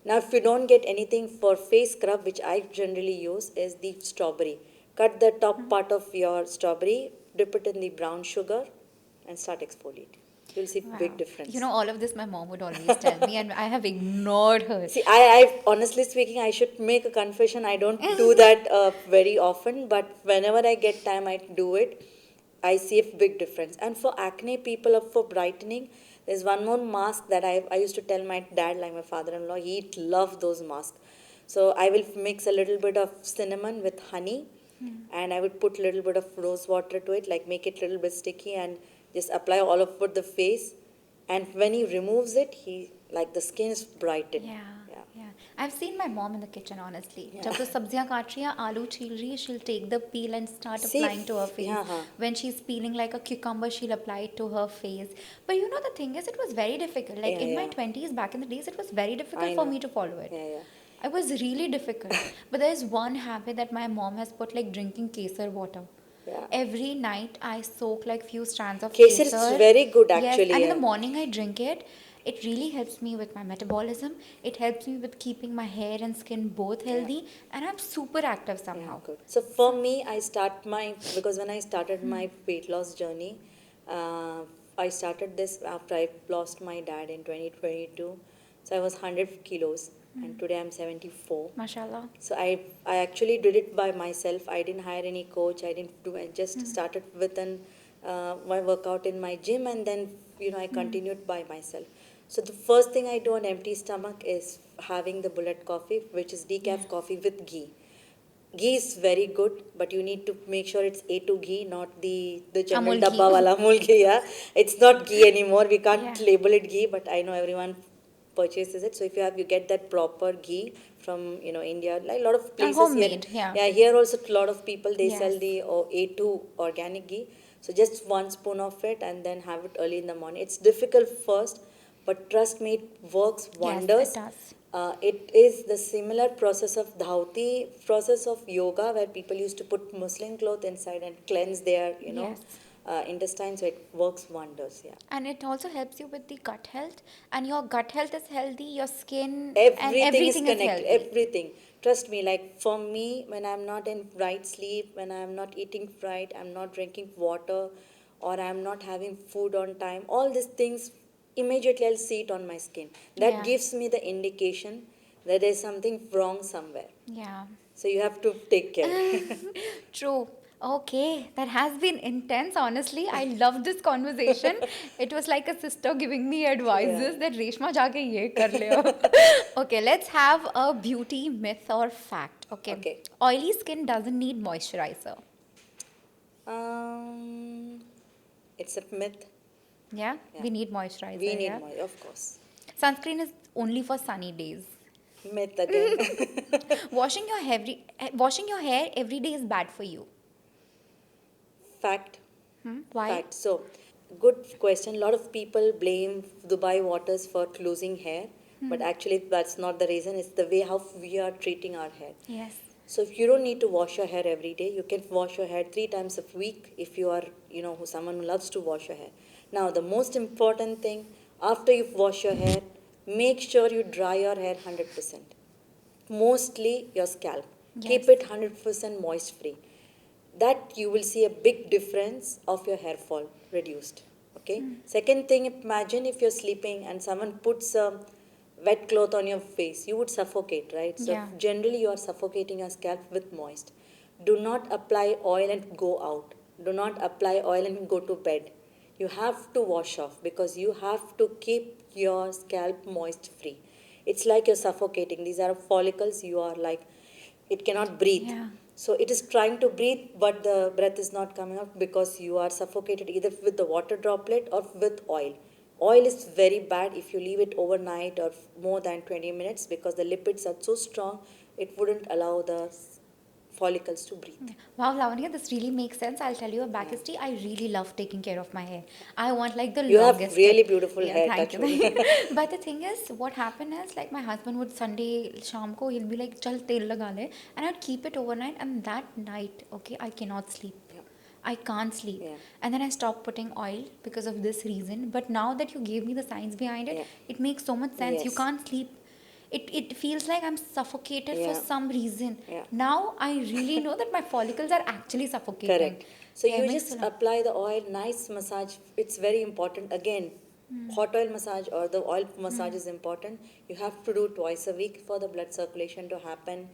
Now, if you don't get anything for face scrub, which I generally use, is the strawberry. Cut the top part of your strawberry, dip it in the brown sugar, and start exfoliating. You'll see big Wow. You difference. know, all of this my mom would always tell me, and I have ignored her. See, I honestly speaking, I should make a confession. I don't do that very often, but whenever I get time, I do it. I see a big difference. And for acne people, or for brightening, there's one more mask that I used to tell my dad, like my father-in-law, he'd love those masks. So I will mix a little bit of cinnamon with honey, and I would put a little bit of rose water to it, like make it a little bit sticky, and just apply all over the face. And when he removes it, he like the skin is brightened. Yeah, Yeah. yeah. I've seen my mom in the kitchen, honestly. Yeah. जब वो सब्जियां काट रही है, आलू छील रही है, she'll take the peel and start applying to her Safe. face. Yeah. Huh. When she's peeling like a cucumber, she'll apply it to her face. But you know, the thing is, it was very difficult. Like Yeah. in my Yeah. 20s, back in the days, it was very I difficult for know. me to follow it. Yeah. Yeah. It was really difficult. But there's one habit that my mom has put, like drinking kesar water. Yeah. Every night I soak like few strands of Kesar is kesar. very good Yes, actually. and in Yeah. the morning I drink it. It really helps me with my metabolism. It helps me with keeping my hair and skin both Yeah. healthy, and I'm super active Yeah, somehow. good. So for me, because when I started my weight loss journey, uh, I started this after I lost my dad in 2022. So I was 100 kilos, and today I'm 74. Mashallah. So I actually did it by myself. I didn't hire any coach. I didn't do. I just started with my workout in my gym, and then I continued by myself. So the first thing I do on empty stomach is having the bullet coffee, which is decaf coffee with ghee. Ghee is very good, but you need to make sure it's A2 ghee, not the general Amul dabba ghee. wala Amul ghee. Yeah, it's not ghee anymore. We can't Yeah. label it ghee, but I know everyone purchases it. So if you get that proper ghee from India, like a lot of And places here. homemade, yeah. Yeah, here also a lot of people they Yes. sell the A2 organic ghee. So just one spoon of it and then have it early in the morning. It's difficult first, but trust me, it works Yes, wonders. it does. It is the similar process of dhauti, process of yoga, where people used to put muslin cloth inside and cleanse their, Yes. intestines. So it works wonders. Yeah. And it also helps you with the gut health. And your gut health is healthy, your skin and Everything is everything is connected. healthy. Everything. Trust me. Like for me, when I'm not in right sleep, when I'm not eating right, I'm not drinking water, or I'm not having food on time, all these things immediately I'll see it on my skin. That Yeah. gives me the indication that there's something wrong somewhere. Yeah. So you have to take care. True. Okay, that has been intense, honestly. I love this conversation. It was like a sister giving me advices Yeah. that Reshma jaake ye kar le ab." Okay, let's have a beauty myth or fact. Okay. Okay. Oily skin doesn't need moisturizer. Um, it's a myth. Yeah? Yeah. We need moisturizer, We need yeah? more, of course. Sunscreen is only for sunny days. Myth again. Washing your hair every day is bad for you. Fact. Why? Fact. So, good question. A lot of people blame Dubai waters for losing hair, but actually that's not the reason. It's the way how we are treating our hair. Yes. So if you don't need to wash your hair every day, you can wash your hair 3 times a week if you are, someone who loves to wash your hair. Now, the most important thing, after you wash your hair, make sure you dry your hair 100%. Mostly your scalp. Keep Yes. it 100% moist free. That you will see a big difference of your hair fall reduced. Okay. Second thing, imagine if you're sleeping and someone puts a wet cloth on your face, you would suffocate, right? So Yeah. generally you are suffocating your scalp with moist. Do not apply oil and go out. Do not apply oil and go to bed. You have to wash off because you have to keep your scalp moist free. It's like you're suffocating. These are follicles. You are like, it cannot breathe. Yeah. So it is trying to breathe, but the breath is not coming out because you are suffocated either with the water droplet or with oil. Oil is very bad if you leave it overnight or more than 20 minutes because the lipids are so strong, it wouldn't allow the follicles to breathe. Wow, Lavanya, this really makes sense. I'll tell you a backstory. I really love taking care of my hair. I want like the You have longest really tip. beautiful Yeah, hair, thank you. touch wood. But the thing is, what happened is like my husband would Sunday sham ko he'll be like, "Chal tel laga le," and I'd keep it overnight. And that night, okay, I cannot sleep. Yeah. I can't sleep. Yeah. And then I stopped putting oil because of this reason. But now that you gave me the science behind it, Yeah. it makes so much sense. You Yes. can't sleep. It feels like I'm suffocated for Yeah. some reason. Yeah. Now I really know that my follicles are actually suffocating. Correct. So Yeah, you it makes just a lot. apply the oil, nice massage. It's very important. Again, hot oil massage or the oil massage is important. You have to do twice a week for the blood circulation to happen.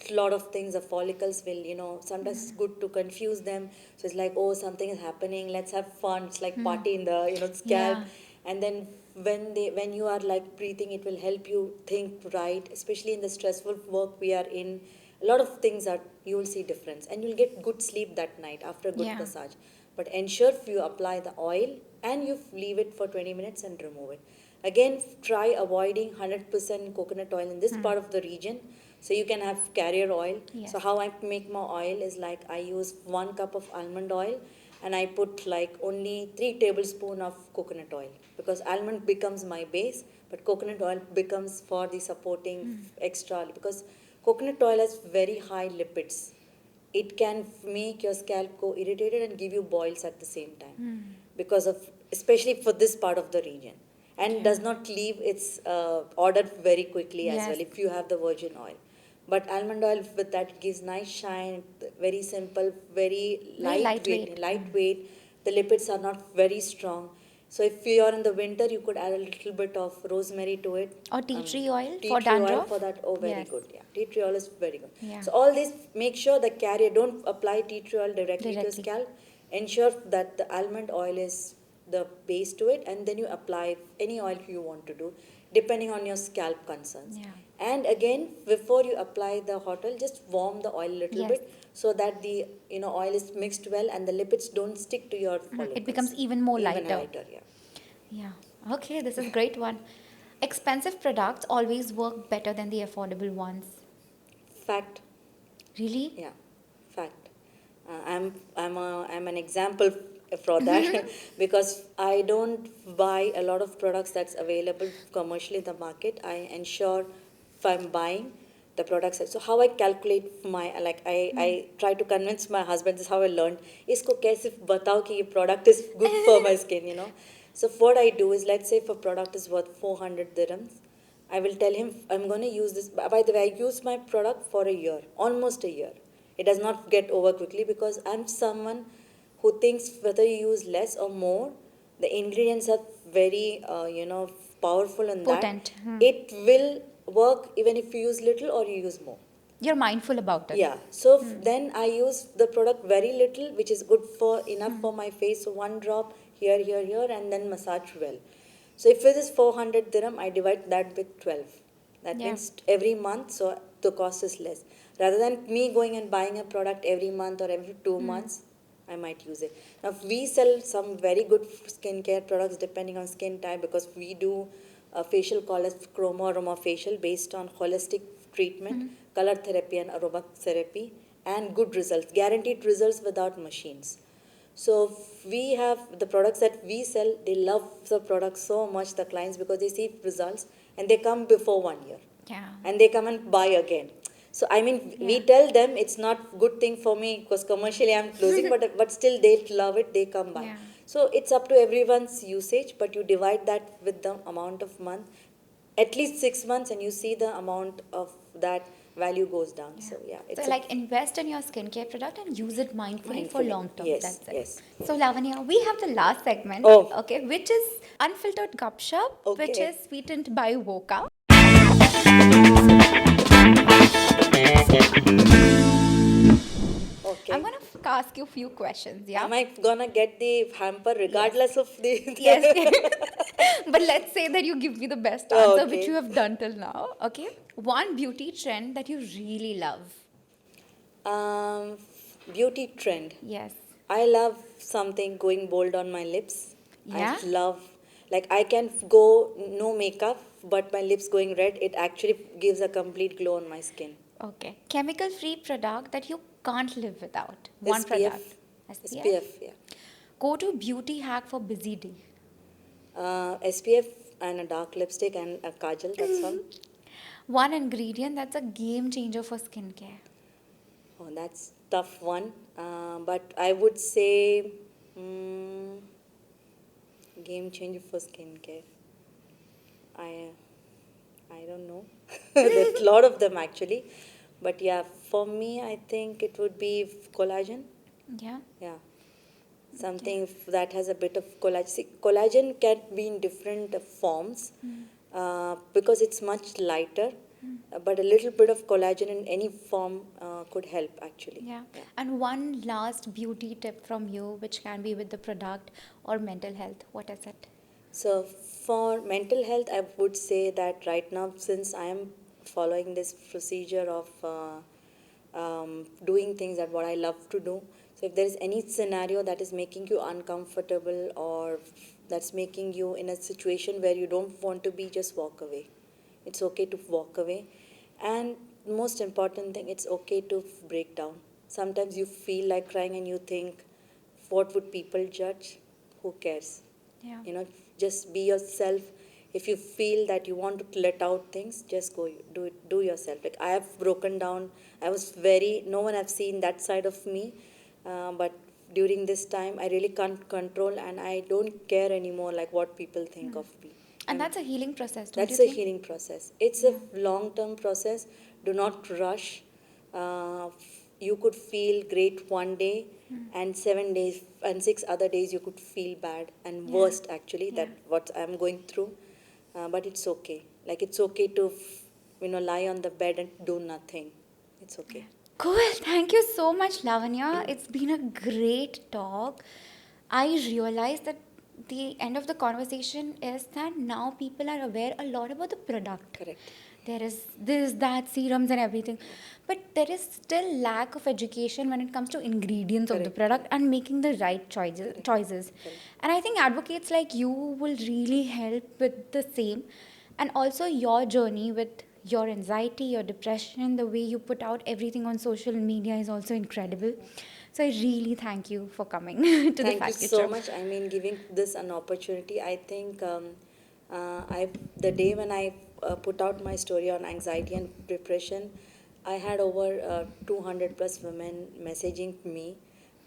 A lot of things, the follicles will, sometimes it's good to confuse them. So it's like, oh, something is happening, let's have fun. It's like party in the, scalp. Yeah. And then when you are like breathing, it will help you think right, especially in the stressful work we are in. A lot of things are, you will see difference, and you'll get good sleep that night after a good Yeah. massage. But ensure you apply the oil and you leave it for 20 minutes and remove it. Again, try avoiding 100% coconut oil in this part of the region. So you can have carrier oil. Yes. So how I make my oil is like I use 1 cup of almond oil and I put like only 3 tablespoons of coconut oil, because almond becomes my base, but coconut oil becomes for the supporting extra, because coconut oil has very high lipids. It can make your scalp go irritated and give you boils at the same time, because of, especially for this part of the region, and does not leave its order very quickly as Yes. well if you have the virgin oil. But almond oil with that, it gives nice shine, very simple, very Very lightweight. lightweight. Lightweight. The lipids are not very strong. So if you are in the winter, you could add a little bit of rosemary to it. Or tea tree oil Tea for tree oil dandruff. for that. Oh, very Yes. good. Yeah, tea tree oil is very good. Yeah. So all this, make sure the carrier, don't apply tea tree oil directly to your Directly. scalp. Ensure that the almond oil is the base to it, and then you apply any oil you want to do, depending on your scalp concerns. Yeah. And again, before you apply the hot oil, just warm the oil a little Yes. bit, so that the oil is mixed well and the lipids don't stick to your follicles. It becomes even more Even lighter. lighter, yeah. Yeah. Okay, this is a great one. Expensive products always work better than the affordable ones. Fact. Really? Yeah, fact. I'm an example for that because I don't buy a lot of products that's available commercially in the market. I ensure if I'm buying the products. So how I calculate my, like I try to convince my husband, this is how I learned. इसको कैसे बताओ कि ये product is good for my skin. So what I do is, let's say if a product is worth 400 dirhams, I will tell him I'm going to use this. By the way, I use my product for a year, almost a year. It does not get over quickly because I'm someone who thinks whether you use less or more, the ingredients are very, powerful in Potent. that. It will work even if you use little or you use more. You're mindful about it. Yeah. So then I use the product very little, which is good for enough for my face. So 1 drop here, here, here, and then massage well. So if it is 400 dirham, I divide that with 12. That Yeah. means every month, so the cost is less. Rather than me going and buying a product every month or every 2 months, I might use it. Now we sell some very good skincare products depending on skin type, because we do a facial called as chroma facial based on holistic treatment, color therapy and aroma therapy, and good results, guaranteed results without machines. So we have the products that we sell, they love the products so much, the clients, because they see results and they come before 1 year Yeah. and they come and buy again. So I mean, we Yeah. tell them it's not good thing for me because commercially I'm losing, but still they love it, they come by. Yeah. So it's up to everyone's usage, but you divide that with the amount of month, at least 6 months, and you see the amount of that value goes down. So yeah, it's So, like, invest in your skincare product and use it mindfully for mindfully. long term. Yes, That's it. yes. So, Lavanya, we have the last segment, Oh. okay, which is Unfiltered Gupshup, which Okay. is sweetened by Voca. Okay. I'm gonna ask you a few questions, yeah? Am I gonna get the hamper regardless of the? Yes. But let's say that you give me the best Oh, answer, which okay. you have done till now, okay? One beauty trend that you really love. Um, Beauty trend. Yes. I love something going bold on my lips. Yeah? I love, like, I can go no makeup, but my lips going red, it actually gives a complete glow on my skin. Okay. Chemical free product that you can't live without. One SPF. product. SPF, yeah. Go to beauty hack for busy day. SPF and a dark lipstick and a kajal, that's all. One ingredient that's a game changer for skincare. Oh, that's tough one. But I would say mm, game changer for skincare. I I don't know. There's a lot of them actually. But yeah, for me, I think it would be collagen. Yeah. Yeah. something that has a bit of collagen. See, collagen can be in different forms because it's much lighter, but a little bit of collagen in any form could help actually. Yeah. Yeah. And one last beauty tip from you, which can be with the product or mental health. What is it? So for mental health, I would say that right now, since I am following this procedure of doing things that what I love to do, so if there is any scenario that is making you uncomfortable or that's making you in a situation where you don't want to be, just walk away. It's okay to walk away. And most important thing, it's okay to break down. Sometimes you feel like crying and you think, what would people judge? Who cares? Yeah. You know, just be yourself. If you feel that you want to let out things, just go do it, do yourself. Like I have broken down. I was very, no one have seen that side of me, but during this time I really can't control and I don't care anymore like what people think of me. And that's a healing process, don't you That's a think? healing process. It's a long term process. Do not rush. Uh, you could feel great one day, and 7 days and 6 other days you could feel bad and Yeah. worst actually. Yeah. That what I'm going through, but it's okay. Like it's okay to lie on the bed and do nothing. It's okay. Cool. Thank you so much, Lavanya. It's been a great talk. I realized that the end of the conversation is that now people are aware a lot about the product. Correct. There is this, that, serums and everything. But there is still lack of education when it comes to ingredients of the Correct. product and making the right choices. Correct. And I think advocates like you will really help with the same. And also your journey with your anxiety, your depression, the way you put out everything on social media is also incredible. So I really thank you for coming to the Thank you Fat Kid so Show. much. I mean, giving this an opportunity. I think the day when I put out my story on anxiety and depression, I had over 200 plus women messaging me.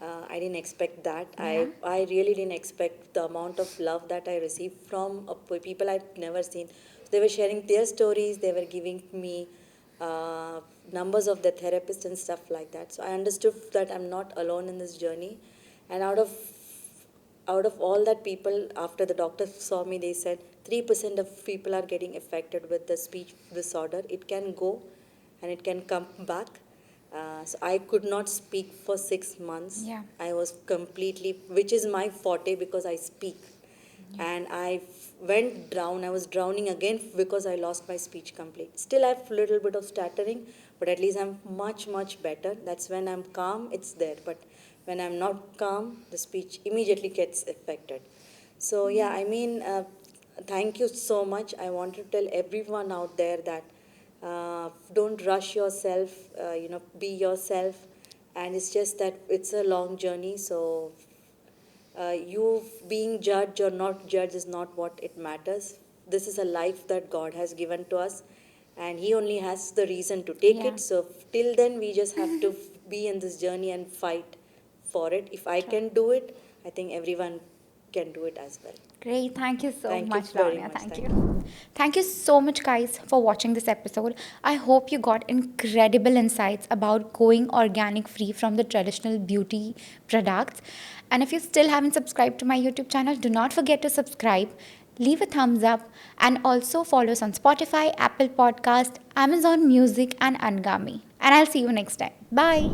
I didn't expect that. Yeah. I really didn't expect the amount of love that I received from people I'd never seen. They were sharing their stories. They were giving me uh, numbers of the therapists and stuff like that. So I understood that I'm not alone in this journey. And out of all that people, after the doctor saw me, they said 3% of people are getting affected with the speech disorder. It can go and it can come back. So I could not speak for 6 months. Yeah. I was completely, which is my forte because I speak. And I went down. I was drowning again because I lost my speech complete. Still, I have a little bit of stuttering, but at least I'm much, much better. That's when I'm calm, it's there. But when I'm not calm, the speech immediately gets affected. So, yeah, I mean, thank you so much. I want to tell everyone out there that don't rush yourself, be yourself. And it's just that it's a long journey. So, you being judged or not judged is not what it matters. This is a life that God has given to us, and He only has the reason to take Yeah. it. So, till then, we just have to be in this journey and fight for it. If I can do it, I think everyone can do it as well. Great. Thank you so Thank you much, very Lavanya. much. Thank Thank you. Thank you so much, guys, for watching this episode. I hope you got incredible insights about going organic free from the traditional beauty products. And if you still haven't subscribed to my YouTube channel, do not forget to subscribe, leave a thumbs up, and also follow us on Spotify, Apple Podcast, Amazon Music, and Angami. And I'll see you next time. Bye.